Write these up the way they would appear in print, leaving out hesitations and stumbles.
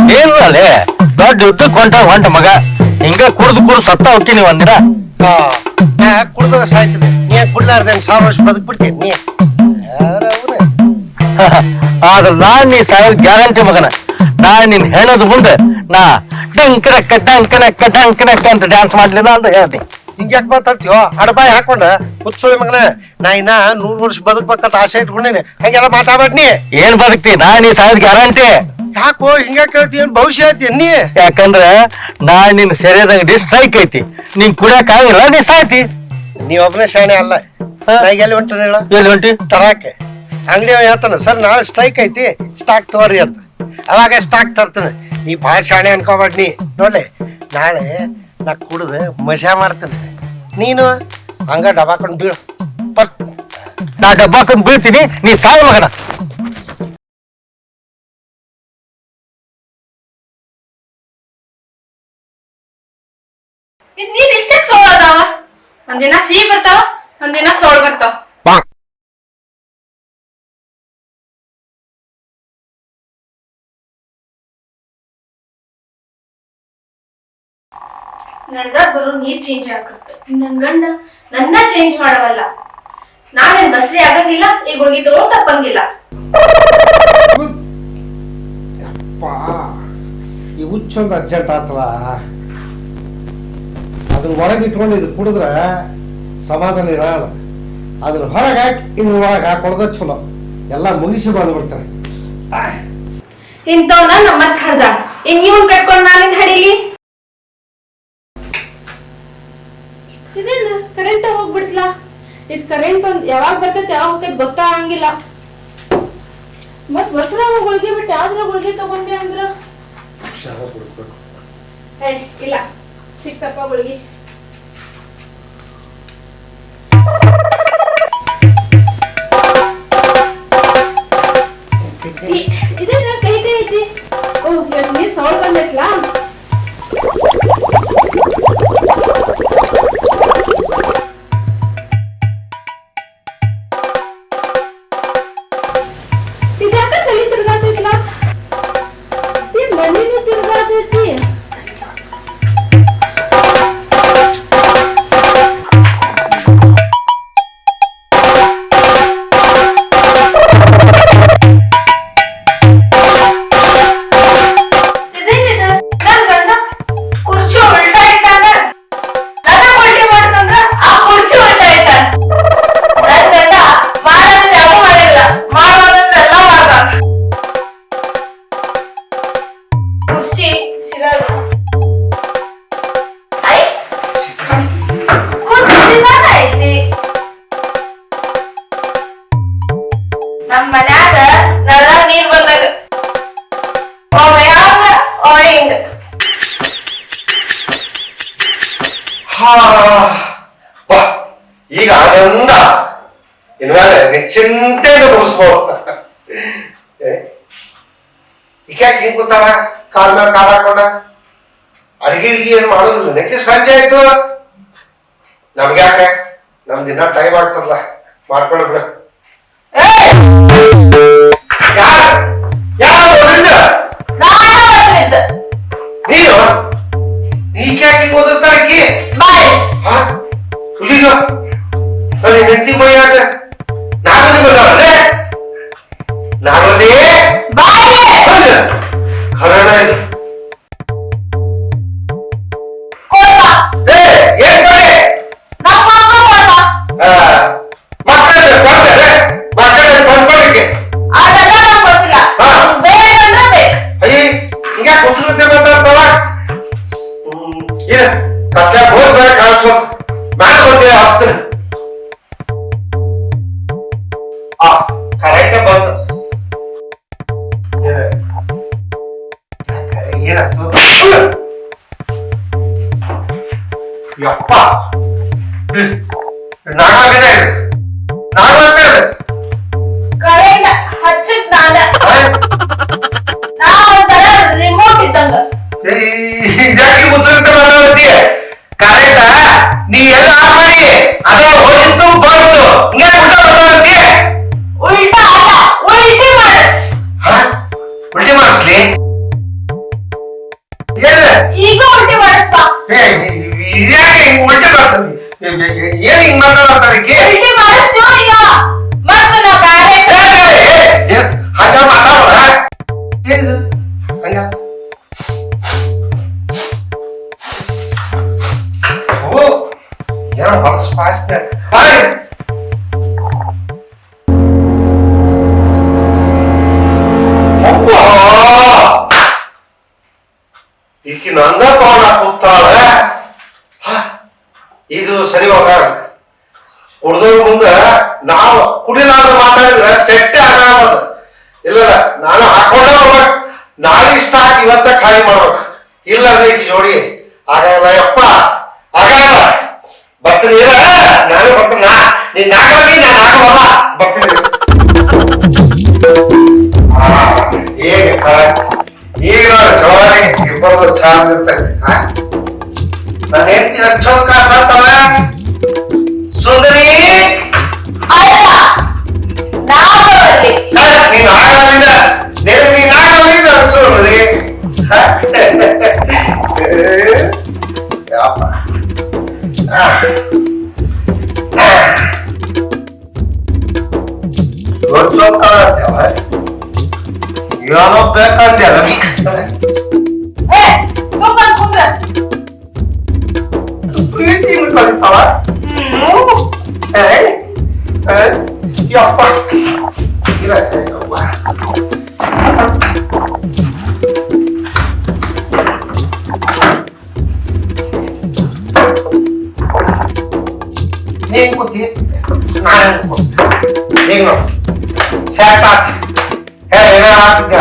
ನೀನು ಅಲ್ಲೇ ದೊಡ್ಡ ಯುದ್ಧಕ್ಕೆ ಹೊಂಟ ಮಗ ಹಿಂಗ ಕುಡ್ದು ಸತ್ತ ಹೋಗ್ತೀನಿ ಒಂದಿನ. ಕುಡ್ದ್ರೆ ಸಾಯ್ತದೆ, ನೀ ಕುಡ್ಲಾರ್ದೇನು 1000 ವರ್ಷ ಬದುಕ್ಬಿಡ್ತೀನಿ ನೀ. ಆದ್ರೆ ನಾನ್ ನೀ ಸಾಯೋದ್ ಗ್ಯಾರಂಟಿ ಮಗನ. ನಾನ್ ನಿನ್ ಹೇಳೋದು ಮುಂದೆ ನಾ ಡಂಕನಕ್ಕ ಡಂಕನಕ್ಕ ಡಂಕನಕ್ಕ ಅಂತ ಡ್ಯಾನ್ಸ್ ಮಾಡ್ಲಿಲ್ಲ ಅಂತ ಹೇಳ್ತೀನಿ. ಹಿಂಗ್ಯಾಕ್ ಮಾತಾಡ್ತೀವೋ ಅಡಬಾಯಿ ಹಾಕೊಂಡ ಹುಚ್ಚುಳಿ ಮಗನ. ನಾ ಇನ್ನ 100 ವರ್ಷ ಬದುಕ್ಬೇಕಂತ ಆಸೆ ಇಟ್ಕೊಂಡೇನೆ. ಹಂಗೆಲ್ಲ ಮಾತಾಡ್ಬೇಡ್ನಿ. ಏನ್ ಬದುಕ್ತಿ? ನಾ ನೀ ಸಾಯೋದ್ ಗ್ಯಾರಂಟಿ. ಯಾಕೋ ಹಿಂಗ ಕೇಳ್ತಿ? ಏನ್ ಭವಿಷ್ಯ ಐತಿ ನೀ? ಯಾಕಂದ್ರ ನಾ ನಿನ್ ಸರಿಯಾದಂಗಡಿ ಸ್ಟ್ರೈಕ್ ಐತಿ, ನೀನ್ ಕುಡಿಯಕ್ ಆಗಿಲ್ಲ, ನೀ ಸಾಯ್ತಿ. ನೀ ಒಬ್ಬನೇ ಶಾಣೆ ಅಲ್ಲ. ನಾ ಎಲ್ಲಿ ಹೊಂಟ ಹೇಳ? ಎಲ್ಲಿ ಹೊಂಟಿ? ತರಾಕೆ ಅಂಗಡಿ ಹೇಳ್ತಾನ, ಸರ್ ನಾಳೆ ಸ್ಟ್ರೈಕ್ ಐತಿ, ಸ್ಟಾಕ್ ತಗೋರಿ ಅಂತ. ಅವಾಗ ಸ್ಟಾಕ್ ತರ್ತಾನೆ. ನೀ ಭಾಳ ಶಾಣೆ ಅನ್ಕೋಬೇಡ ನೀ. ನೋಡ್ಲಿ, ನಾಳೆ ನಾ ಕುಡ್ದು ಮಜಾ ಮಾಡ್ತೇನೆ. ನೀನು ಹಂಗ ಡಬಾಕೊಂಡು ಬೀಳು. ನಾ ಡಬ್ಬಾಕೊಂಡು ಬೀಳ್ತೀನಿ, ನೀ ಸಾಯ ಮಗನ. ನೀನ್ ಇಷ್ಟೇ ಸೋಳ ಅದಾವ. ಒಂದಿನ ಸಿಹಿ ಬರ್ತಾವ, ಒಂದಿನ ಸೋಳ್ ಬರ್ತಾವ. ನಡೆದಾಗ ಬರೋ ನೀರ್ ಚೇಂಜ್ ಆಗುತ್ತೆ. ನನ್ ಗಂಡ ನನ್ನ ಚೇಂಜ್ ಮಾಡವಲ್ಲ. ನಾನೇನ್ ಬಸ್ರಿ ಆಗಂಗಿಲ್ಲ, ಈ ಗುಳ್ಗಿ ತಗೋ ತಪ್ಪಂಗಿಲ್ಲ. ಈ ಹುಚ್ಚೊಂದು ಅರ್ಜೆಂಟ್ ಆತಲ್ಲ, ಅದನ್ನ ಒಳಗೆ ಇಟ್ಕೊಂಡು ಇದು ಕುಡಿದ್ರೆ ಸಮಾಧಾನ ಇರಲ್ಲ. ಅದನ್ನ ಹೊರಗೆ ಹಾಕಿ ಇನ್ನು ಒಳಗೆ ಹಾಕೊಳ್ದ ಚಲೋ. ಎಲ್ಲ ಮುಗಿಸಿ ಬಂದ್ಬಿಡ್ತಾರೆ. ಇಂಥವ್ನ ನಮ್ಮತ್ ಹಡ್ದ. ಇನ್ ಇವ್ನ್ ಕಟ್ಕೊಂಡ್ ನಾನಿನ್ ಹಡೀಲಿ? ಇದೇನು ಕರೆಂಟ್ ಹೋಗ್ಬಿಡ್ತಲ್ಲ. ಇದ್ ಕರೆಂಟ್ ಬಂದ್ ಯಾವಾಗ ಬರ್ತೈತೆ ಯಾವಾಗ ಹೋಗ್ತೈತೆ ಗೊತ್ತಾಗಂಗಿಲ್ಲ. ಮತ್ ಬಸ್ರಾಗ ಗುಳಿಗೆ ಬಿಟ್ಟು ಯಾವ್ದ್ರ ಗುಳಿಗೆ ತಗೊಂಡೆ ಅಂದ್ರ ಇಲ್ಲ ಸಿಕ್ತಪ್ಪ ಗುಳಿಗೆ. ಇದೇನ ಕೈ ಕೈ ಐತಿ. ಓಹ್ ನೀರ್ ಸೌಂಡ್ ಬಂದೈತ್ಲಾ. ಇದ್ಯಾಕ ತಲೆ ತಿರ್ಗಾತೈತ್ಲಾ? ಈ ಮಣ್ಣಿನ ತಿರ್ಗಾತೈತಿ. ನಮ್ ಮನ್ಯಾಗ ನಳ ನೀರ್ ಬಂದಾಗ ಹಿಂಗ ಈಗ ಆನಂದ ಇನ್ಮೇಲೆ ನಿಶ್ಚಿಂತೆ ಮುಗಿಸ್ಬೋದು. ಈಗ್ಯಾಕೆ ಹಿಂಗ್ ಕೂತಾಳ ಕಾಲ್ ಮೇಲೆ ಕಾಲ್ ಹಾಕೊಂಡ? ಅಡಿಗೆ ಏನ್ ಮಾಡೋದಿಲ್ಲ. ನೆಕ್ಕೆ ಸಂಜೆ ಆಯ್ತು. ನಮ್ಗ್ಯಾಕೆ? ನಮ್ ದಿನ ಟೈಮ್ ಆಗ್ತದಲ್ಲ, ಮಾಡ್ಕೊಳ್ಳ ಬಿಡ. ನೀನು ನೀಕ್ಯಾಕೆ ಹಿಂಗ್ ಓದಿರ್ತಾಳಕಿ? ಸುಲಿಗ ನನ್ನ ಹೆಂಡತಿ ಮೈಯಾಗ ನಾಗರಿ ಬಂದವೇ ನಾಗರಿ ಖರಣ ಇದು. ಏನ್ ಮಾಡಿ ಮಕ್ಕಳ ತಂದ್ಕೊಳಿಕ್ಕೆ ಈಗ ಕುಸಿರುತ್ತೆ ಮಾತಾಡ್ತಾವ. ಏನ ಕತ್ಲೆ ಹೋದ್ ಬೇರೆ ಕಾಣಿಸೋ ನಾನು ಬಂದಿಲ್ಲ ಹಸ್ತೀನಿ. ಕರೆಕ್ಟ್ ಬಂತು. ಏನಾಯ್ತು? ಯಪ್ಪ ನಾಗಲ್ಲೇ ಕರೆಂಟ್ ಹಚ್ಚಿದ್ ನಾನ. ನಾ ಒಂಥರ ರಿಮೋಟ್ ಇದ್ದಂಗ. ಇದ್ಯಾಕೆ ಮುಚ್ಚುತ್ತೆ ಮಾತಾಡ್ತಿ? ಕರೆಕ್ಟಾ? ನೀ ಎಲ್ಲ ಆಫ್ ಮಾಡಿ ಅದು ಹೋಗಿತ್ತು ಬಂತು. ಮಾತಾಡ್ತಿ ಉಲ್ಟಾ ಅಲ್ಲ, ಉಲ್ಟಿ ಮಾಡಿಸ್. ಉಲ್ಟಿ ಮಾಡಿಸ್ಲಿ? ಸರಿ ಹೋಗ ಕುಡ್ದವ್ರ ಮುಂದ ನಾವು ಕುಡಿಲಾರ್ದ ಮಾತಾಡಿದ್ರೆ ಸೆಟ್ಟೆ ಆಗದ ಇಲ್ಲ ನಾನು ಹಾಕೊಂಡೇ ಹೋಗ್ಬೇಕು ನಾಳೆ ಸ್ಟಾಕ್ ಇವತ್ತ ಖಾಲಿ ಮಾಡ್ಬೇಕು ಇಲ್ಲ ಅಂದ್ರೆ ಈಗ ಜೋಡಿ ಆಗಲ್ಲ ಯಪ್ಪ ಆಗಲ್ಲ ಬರ್ತೀನಿ ಇಲ್ಲ ನಾನು ಬರ್ತೀನಿ ನೀನ್ ನಾಗವಾಗಿ ನಾನು ಆಗಲ್ಲ ಬರ್ತೀನಿ ಈಗ ಜೋರಾಗಿ ಇಬ್ಬರು ಚಾರ್ಜ್ ಇರ್ತೇನೆ ನಾನು ಹೇಳ್ತೀನಿ ಹಚ್ಚೋನ್ ಕಾಸತ್ತವ ಸುಂದರಿ ನೀನ್ ಆಗಲಿಲ್ಲ ನೀನ್ ಆಗಲಿಲ್ಲ ಸುಂದರಿ ಏನೋ ಬೇಕಂತ ಪ್ರೀತಿನ ಕಲಿತಾವ ಯಪ್ಪ ಇಲ್ಲ ನೀನ್ ಕೂತಿ ನಾನು ಈಗ ನೋಡಿ ಸ್ಯಾಟ್ ಆತ್ ಏನೋ ಆಗ್ತಿದ್ದ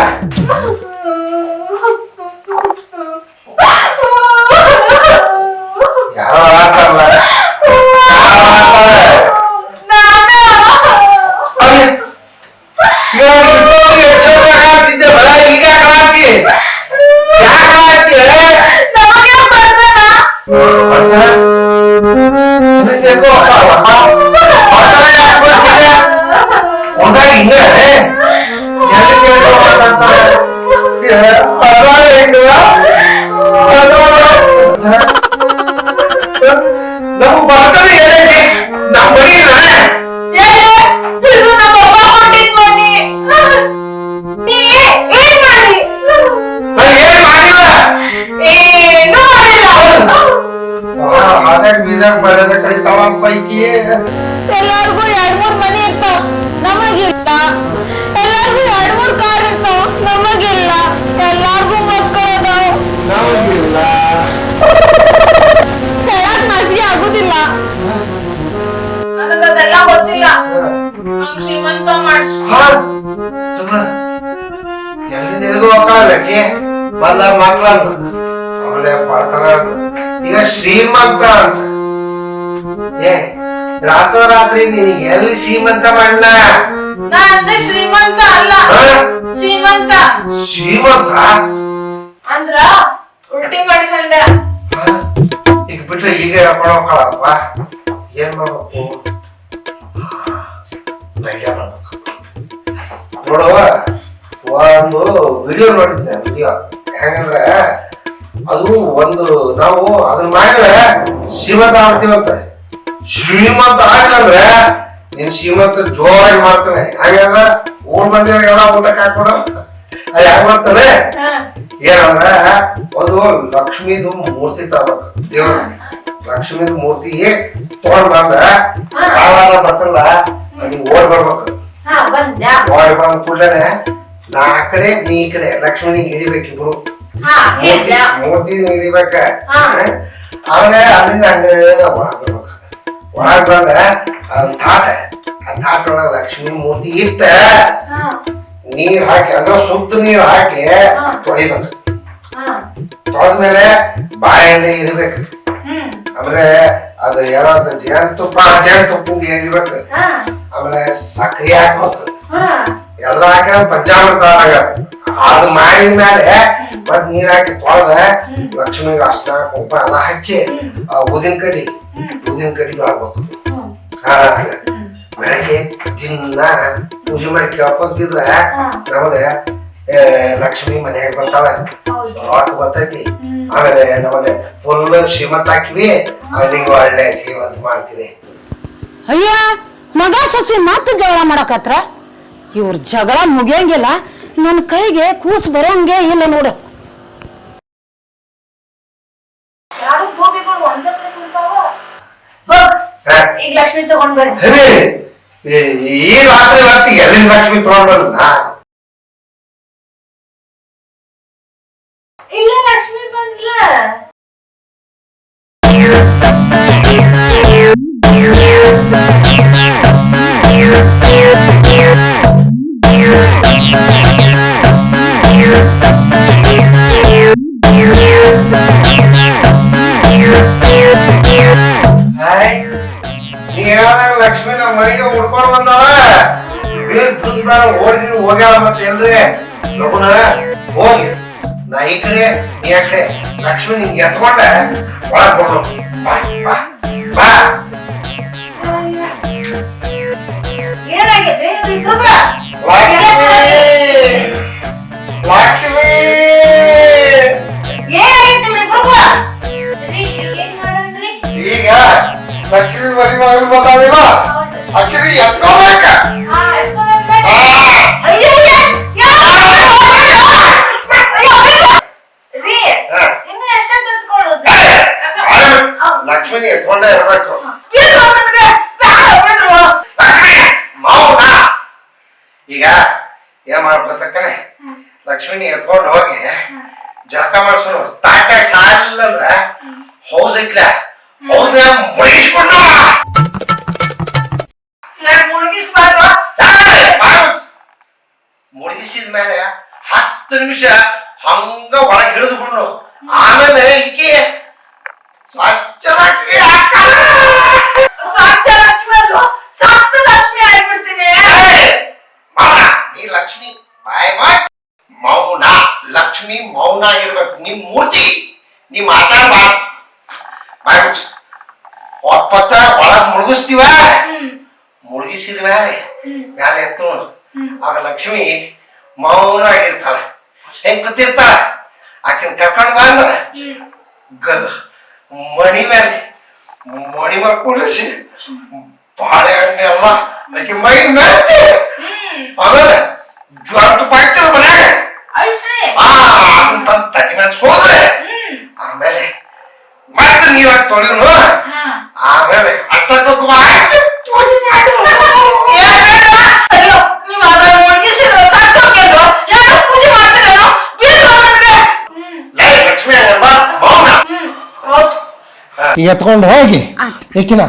ಯಾರೋ ಆಗ್ತಾರಲ್ಲ ಈಗ ಹಾಕಿ ಯಾಕೆ ಹಾಕಿ ನಮ್ಗೆ ಬರ್ತದೆ ಏನೈತಿ ನಮ್ಮ ಮನಿನ ಮರ್ಯಾದೆ ಕಡಿತಾವ ಪೈಕಿ ಎಲ್ಲಾರ್ಗು 2-3 ಮನೆ ಇರ್ತಾವ ನಮಗಿಲ್ಲ ಎಲ್ಲಾರ್ಗು 2-3 ಕಾರ್ ಇರ್ತಾವ ನಮಗಿಲ್ಲ ಎಲ್ಲಾರ್ಗು ಮಕ್ಕಳು ಅದಾವ ನಮಗಿಲ್ಲ ಹೇಳಕ್ ನಾಚಿಕೆ ಆಗುದಿಲ್ಲ ನನಗದೆಲ್ಲ ಗೊತ್ತಿಲ್ಲ ನಂಗ್ ಶ್ರೀಮಂತ ಮಾಡ್ಸು ಎಲ್ಲಿಂದ ಎಲ್ಲಿಗೂ ಹೋಗಕ್ಕೆ ಮೊದಲ ಮಕ್ಕಳಂತ ಅವಳೆ ಬಡತನ ಈಗ ಶ್ರೀಮಂತ ಅಂತ ಏ ರಾತ್ರೋರಾತ್ರಿ ನಿನಗೆ ಎಲ್ಲಿ ಶ್ರೀಮಂತ ಮಾಡಲ ನಾನು ಶ್ರೀಮಂತ ಅಲ್ಲ ಶ್ರೀಮಂತ ಶ್ರೀಮಂತ ಅಂದ್ರ ಉಲ್ಟಿ ಮಾಡ್ಸಂಡ ಈಗ ಬಿಟ್ರೆ ಈಗ ಹೇಳ್ಕೊಳಪ್ಪ ಏನ್ ಮಾಡ್ಬೇಕು ಧೈರ್ಯ ಮಾಡ್ಬೇಕು ನೋಡುವ ಒಂದು ವಿಡಿಯೋ ನೋಡಿದ್ದೆ ವಿಡಿಯೋ ಹೆಂಗಂದ್ರೆ ಅದು ಒಂದು ನಾವು ಅದನ್ನ ಮಾಡಿದ್ರೆ ಶ್ರೀಮಂತ ಆಗ್ತೀವಂತ ಶ್ರೀಮಂತ ಆಗಿಲ್ಲಂದ್ರೆ ನೀನ್ ಶ್ರೀಮಂತ ಜೋರಾಗಿ ಮಾಡ್ತಾನೆ ಹಾಗಂದ್ರ ಊರ್ ಮಂದಿಗೆಲ್ಲ ಊಟಕ್ಕೆ ಹಾಕೊಡು ಅದು ಹೆಂಗ್ ಮಾಡ್ತಾನೆ ಏನಂದ್ರ ಒಂದು ಲಕ್ಷ್ಮೀದು ಮೂರ್ತಿ ತರ್ಬೇಕು ದೇವ್ರ ಲಕ್ಷ್ಮೀದು ಮೂರ್ತಿ ತಗೊಂಡ್ ಬಂದ ಕಾಲಾರ ಬರ್ತಲ್ಲ ನೀವ್ ಓಡ್ ಬರ್ಬೇಕು ಓಡ್ ಬಂದ ಕೂಡಲೇ ನಾ ಆ ಕಡೆ ನೀ ಈ ಕಡೆ ಲಕ್ಷ್ಮೀನಿಗೆ ಹಿಡಿಬೇಕಿಬ್ರು ಮೂರ್ತಿ ಹಿಡಿಬೇಕ ಆಮೇಲೆ ಅಲ್ಲಿಂದ ಹಂಗೆ ಒಳಗ್ ಬರ್ಬೇಕು ಒಳಗ್ ಬಂದ ಅದನ್ನ ಆ ತಾಟ ಒಳಗ ಲಕ್ಷ್ಮೀ ಮೂರ್ತಿ ಇಟ್ಟ ನೀರ್ ಹಾಕಿ ಅಂದ್ರೆ ಸುತ್ತ ನೀರ್ ಹಾಕಿ ತೊಳಿಬೇಕು ತೊಳೆದ್ಮೇಲೆ ಬಾಯಲ್ಲಿ ಇರ್ಬೇಕು ಆಮೇಲೆ ಅದು ಏನೋ ಜೇನುತುಪ್ಪದಿಂದ ಇರ್ಬೇಕು ಆಮೇಲೆ ಸಕ್ರಿ ಹಾಕ್ಬೇಕು ಎಲ್ಲ ಹಾಕಿ ಪಂಚಾಮೃತ ಅದು ಮಾಡಿದ ಮೇಲೆ ಮತ್ ನೀರ್ ಹಾಕಿ ತೊಳೆದ ಲಕ್ಷ್ಮಿಗೆ ಅಷ್ಟ ಕುಂಪ ಎಲ್ಲ ಹಚ್ಚಿ ಊದಿನ ಕಡ್ಡಿ ಬೆಳಗ್ಬೇಕು ಬೆಳಗ್ಗೆ ದಿನ ಪೂಜೆ ಮಾಡಿ ಕೇಳ್ಕೊಂತಿದ್ರ ನಮಗೆ ಲಕ್ಷ್ಮಿ ಮನೆಯಾಗ ಬರ್ತಾಳ ರೊಕ್ಕ ಬರ್ತೈತಿ ಆಮೇಲೆ ನಮಗೆ ಫುಲ್ ಶ್ರೀಮಂತ ಹಾಕಿವಿ ಅವನಿಗೆ ಒಳ್ಳೆ ಶ್ರೀಮಂತ ಮಾಡ್ತೀವಿ ಅಯ್ಯ ಮಗ ಸೊಸಿ ಮತ್ತೆ ಜಗಳ ಮಾಡಕತ್ರ ಇವ್ರ ಜಗಳ ಮುಗಿಯಂಗಿಲ್ಲ ನನ್ನ ಕೈಗೆ ಕೂಸ್ ಬರೋಂಗೆ ಇಲ್ಲ ನೋಡು ಈಗ ಲಕ್ಷ್ಮಿ ತಗೊಂಡ್ ಬರ್ರಿ ಈ ರಾತ್ರಿ ರಾತ್ರಿ ಎಲ್ಲಿಂದ ಲಕ್ಷ್ಮಿ ತಗೊಂಡ್ಬರಲ್ಲ ಇಲ್ಲ ಲಕ್ಷ್ಮಿ ಬಂದ್ರ ಹೋಗ್ಯಾಳ ಮತ್ತೆ ಎಲ್ರಿ ಲಗುನ ಹೋಗಿ ನಾ ಈ ಕಡೆ ನೀ ಆ ಕಡೆ ಲಕ್ಷ್ಮಿ ನಿಂಗೆ ಎತ್ಕೊಂಡ ಒಳಗ್ ಕೊಡ್ಲು ಬಾ ಬಾ ಬಾ ಏನಾಗಿದೆ ಲಕ್ಷ್ಮಿ ಏನಾಗಿತ್ತು ನಿಮ್ಮಿಬ್ರಿಗೂ? ಏನ್ ಮಾಡಂದ್ರಿ? ಈಗ ಲಕ್ಷ್ಮಿ ಮರಿ ಮಗಳು ಬಂದಾವಿಲ್ಲ ಅಕ್ಕಿ ಎತ್ಕೋಬೇಕ ಅಯ್ಯಯ್ಯ, ರೀ ಇನ್ನು ಎಷ್ಟೊತ್ತು ಎತ್ಕೊಳ್ಳೋದು? ಲಕ್ಷ್ಮಿನ ಎತ್ಕೊಂಡೇ ಇರ್ಬೇಕು ಬಿಡ್ರು ನನಗೆ, ಬೇಡ ಬಿಡ್ರು. ಮೌನ ಈಗ ಏನ್ ಮಾಡ್ಬೇಕನೆ ಲಕ್ಷ್ಮಿನ ಎತ್ಕೊಂಡು ಹೋಗಿ ಜಳಕ ಮಾಡ್ಸೋನು ತಾಟ್ಯಾಗ ಸಾಲಿಲ್ಲ ಹೌಸ್ ಐತ್ಲ ಹೌದ ಮುಳುಗಿಸ್ಕೊಂಡು ಮುಳುಗಿಸಿದ ಮೇಲೆ 10 ನಿಮಿಷ ಹಂಗ ಒಳಗೆ ಹಿಡಿದು ಬಿಡು ಆಮೇಲೆ ಈಕೆ ಸ್ವಚ್ಛ ಲಕ್ಷ್ಮಿ ಸಾಕ್ಷ ಲಕ್ಷ್ಮಿ ಅಲ್ವೋ? ಸತ್ತ ಲಕ್ಷ್ಮಿ ಆಗ್ಬಿಡ್ತೀನಿ. ನೀ ಲಕ್ಷ್ಮಿ ಬಾಯ್ ಮಾಡ್ ಮೌನ ಲಕ್ಷ್ಮಿ ಮೌನ ಆಗಿರ್ಬೇಕು ನಿಮ್ ಮೂರ್ತಿ ನೀ ಮಾತಾಡ್ಬಾರ್ದು ಬಾಯ್ ಮುಚ್ಚ ಒಪ್ಪತ್ತ ಒಳಗ್ ಮುಳುಗಿಸ್ತೀವ ಮುಳುಗಿಸಿದ ಮೇಲೆ ಮ್ಯಾಲೆ ಎತ್ತು ಆಗ ಲಕ್ಷ್ಮಿ ಮೌನ ಆಗಿರ್ತಾಳ ಹೆಂಗ್ ಕೂತಿರ್ತಾಳ ಆಕಿನ ಕರ್ಕೊಂಡು ಬಂದ ಮಣಿ ಮೇಲೆ ಕುಡಿಸಿ ಬಾಳೆಹಣ್ಣೆ ಎಲ್ಲ ಆಕೆ ಮೈ ಮೆತ್ತಿ ಆಮೇಲೆ ಜ್ವರ ಬಾಯ್ತಾರ ಮನ್ಯಾಗ ಅದನ್ನ ತಂದು ತಟ್ಟಿ ಮೇಲೆ ಸೋದ್ರೆ ಆಮೇಲೆ ಮತ್ತೆ ನೀರಾಗ ತೊಳಿನು ಆಮೇಲೆ ಅಷ್ಟೊತ್ತು ನೀವು ಅದನ್ನ ಮುಳುಗಿಸಿದ್ರೆ ಸತ್ತೋಗ್ಯಲ್ವೋ? ಯಾರು ಪೂಜೆ ಮಾಡ್ತೀರೇನೋ? ಬಿಡ್ರು ನನಗೆ. ಲಕ್ಷ್ಮಿ ಮೌನ ಹೌದು. ಎತ್ಕೊಂಡು ಹೋಗಿ ಏಕಿನ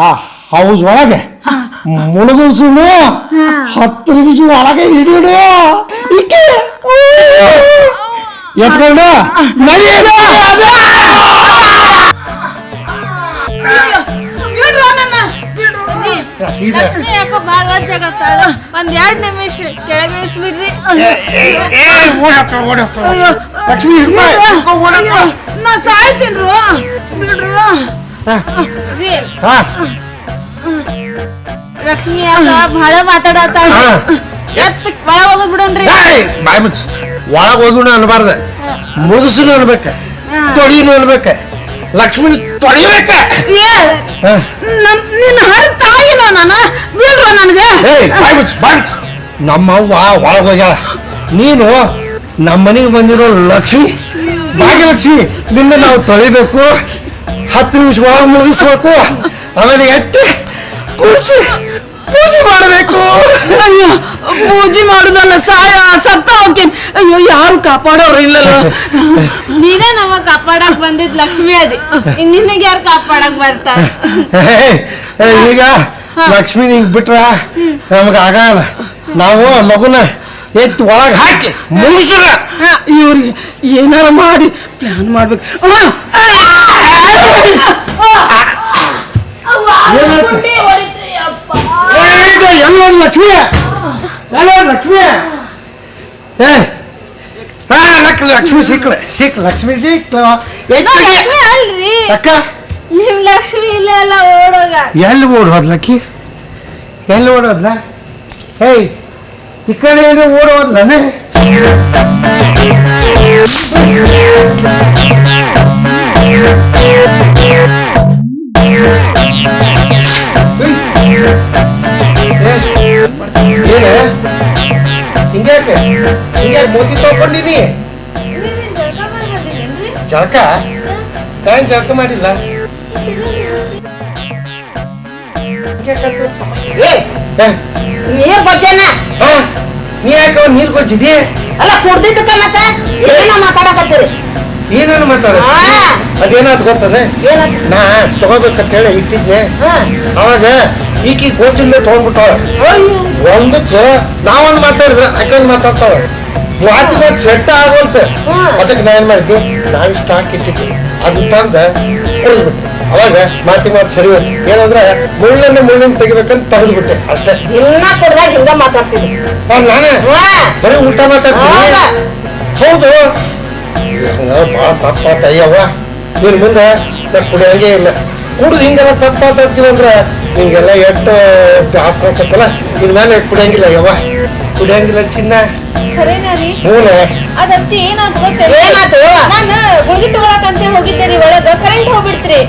ಆ ಹೌಸ್ ಒಳಗೆ ಮುಳುಗಿಸುನು 10 ನಿಮಿಷ ಒಳಗೆ ಹಿಡಿಡು ಈಕೆ ಎತ್ಕೊಂಡು ಮನೆಯೇನು ಬಿಡ್ರು ನನ್ನ, ಬಿಡ್ರು. ಲಕ್ಷ್ಮಿ ಯಾಕೋ ಬಾಳ ವಜ್ಜಾಗತ್ತಾಳ. 1-2 ನಿಮಿಷ ಕೆಳಗೆ ಇಳಿಸ್ಬಿಡ್ರಿ. ಲಕ್ಷ್ಮಿ ನಾ ಸಾಯ್ತೀನ್ರು. ಬಿಡ್ರು ರೀ. ಲಕ್ಷ್ಮಿ ಯಾಕ ಬಹಳ ಮಾತಾಡತ್ತಾಳ. ಎತ್ತ ಒಳ ಹೋಗೋದ್ ಬಿಡೋಣ್ರಿ. ಬಾಯ್ ಮುಚ್ಚ ಒಳಗೆ ಹೋಗುಣ ಅನ್ಬಾರ್ದ ಮುಳುಗಿಸುನು ಅನ್ಬೇಕ ತೊಳಿನು ಅನ್ಬೇಕ ಲಕ್ಷ್ಮಿ ತೊಳಿಬೇಕ ನಿನ್ನ ಹರ ತಾಯಿನೋ ನಾನು. ಬಿಡ್ರು ನನಗೆ. ಬಾಯ್ ಮುಚ್ಚ ನಮ್ಮ ಅವ್ವ ಒಳಗೆ ಹೋಗ್ಯಾಳ ನೀನು ನಮ್ಮ ಮನೆಗೆ ಬಂದಿರೋ ಲಕ್ಷ್ಮಿ ಭಾಗ್ಯಲಕ್ಷ್ಮಿ ನಿನ್ನ ನಾವು ತೊಳಿಬೇಕು 10 ನಿಮಿಷ ಒಳಗೆ ಮುಳುಗಿಸ್ಬೇಕು ಆಮೇಲೆ ಎತ್ತಿ ಕೂಡಿಸಿ ಪೂಜೆ ಮಾಡಬೇಕು. ಅಯ್ಯೋ, ಪೂಜೆ ಮಾಡುದಲ್ಲ ಸತ್ತ ಹೋಗ್ತೀನಿ. ಅಯ್ಯೋ, ಯಾರು ಕಾಪಾಡೋರು ಇಲ್ಲಲ್ಲ. ನೀನೇ ನಮ್ಮ ಕಾಪಾಡಕ್ ಬಂದಿದ್ ಲಕ್ಷ್ಮಿ ಅದಿ. ನಿನಗೆ ಯಾರು ಕಾಪಾಡಕ್ ಬರ್ತಾರ? ಈಗ ಲಕ್ಷ್ಮಿ ನಿಂಗೆ ಬಿಟ್ರ ನಮ್ಗೆ ಆಗಲ್ಲ ನಾವು ಮಗುನ ಎತ್ತಿ ಒಳಗೆ ಹಾಕಿ ಮುಳುಗಿಸೋಣ. ಇವ್ರಿಗೆ ಏನಾರ ಮಾಡಿ ಪ್ಲಾನ್ ಮಾಡ್ಬೇಕು. ಎಲ್ಲ ಲಕ್ಷ್ಮಿ ಎಲ್ಲ ಲಕ್ಷ್ಮಿ ಲಕ್ಷ್ಮಿ ಸಿಕ್ಳ ಲಕ್ಷ್ಮಿ ಸಿಕ್ಳು ಲಕ್ಷ್ಮಿ ಅಲ್ರಿ, ಅಕ್ಕ ನಿಮ್ ಲಕ್ಷ್ಮಿ ಇಲ್ಲ ಎಲ್ಲ ಓಡೋಗ. ಎಲ್ಲಿ ಓಡೋದ್ಲಕ್ಕಿ ಎಲ್ಲಿ ಓಡೋದ್ಲ ಹೇಯ್ ಈ ಕಡೆ ಏನು ಓಡೋದ್ಲನೆ ಏನ ಹಿಂಗ್ಯಾಕೆ ಮೋತಿ ತಗೊಂಡಿನಿ ಜಳಕ ನಾನು ಜಳಕ ಮಾಡಿಲ್ಲ ನೀರ್ ಗೊತ್ತೇನ? ನೀ ಯಾಕೆ ನೀರ್ ಗೊಜ್ಜಿದಿ ಅಲ್ಲ ಕುಡ್ದಿದ್ದಕ್ಕ ಮತ್ತೆ ಏನ ಮಾತಾಡಕತ್ತೀರಿ? ಏನೇನು ಮಾತಾಡ ಅದೇನಾದ್ ಗೊತ್ತದ ನಾ ತಗೋಬೇಕಂತ ಹೇಳಿ ಇಟ್ಟಿದ್ನೆ ಅವಾಗ ಈಕಿ ಗೊತ್ತಿಲ್ಲ ತಗೊಂಡ್ಬಿಟ್ಟಾಳ ಒಂದಕ್ಕೆ ನಾವೊಂದು ಮಾತಾಡಿದ್ರೆ ಆಕೆ ಮಾತಾಡ್ತಾಳ ಮಾತಿಗೆ ಒಂದು ಸೆಟ್ ಆಗೋಲ್ತ ಅದಕ್ಕೆ ನಾ ಏನ್ ಮಾಡಿದ್ದೆ ನಾಳೆ ಸ್ಟಾಕ್ ಇಟ್ಟಿದ್ದೆ ಅದು ತಂದ ಕುಡಿದ್ಬಿಟ್ಟೆ ಅವಾಗ ಮಾತು ಸರಿ ಹೋಯ್ತು. ಏನಂದ್ರೆ ಮುಳ್ಳಿನ ತೆಗಿಬೇಕಂತ ತೆಗೆದ್ಬಿಟ್ಟೆ ಅಷ್ಟೇ. ದಿನ ಕೊಡ್ದಾಗ ಹಿಂಗ ಮಾತಾಡ್ತಿದ್ದೆ ನಾನೇ ಬರೀ ಊಟ ಮಾತಾಡ್ತೀನಿ. ಹೌದು ಭಾಳ ತಪ್ಪಾತಯ್ಯವ್ವ. ನೀನ್ ಮುಂದೆ ನಾ ಕುಡಿಯಂಗೆ ಇಲ್ಲ. ಕುಡಿದು ಹಿಂಗೆಲ್ಲ ತಪ್ಪು ಮಾತಾಡ್ತೀವಿ ಅಂದ್ರೆ ನಿಂಗೆಲ್ಲ ಎಷ್ಟು ಆಸರ ಆಕತ್ತಲ್ಲ. ಇನ್ ಮೇಲೆ ಕುಡಿಯಂಗಿಲ್ಲ ಯವ್ವ, ಕುಡಿಯಂಗಿಲ್ಲ ಚಿನ್ನ. ಖರೇನಾ ರೀ? ಹ್ಞೂ. ಅದಂತಿ ಏನಾಯ್ತು ಗೊತ್ತೇಳಿ? ಏನಾಯ್ತು? ನಾನು ಗುಳಿಗೆ ತಗೊಳಕಂತ ಹೋಗಿದ್ದೆ ರೀ, ಒಳಗ ಕರೆಂಟ್ ಹೋಗ್ಬಿಡ್ತ್ರಿ.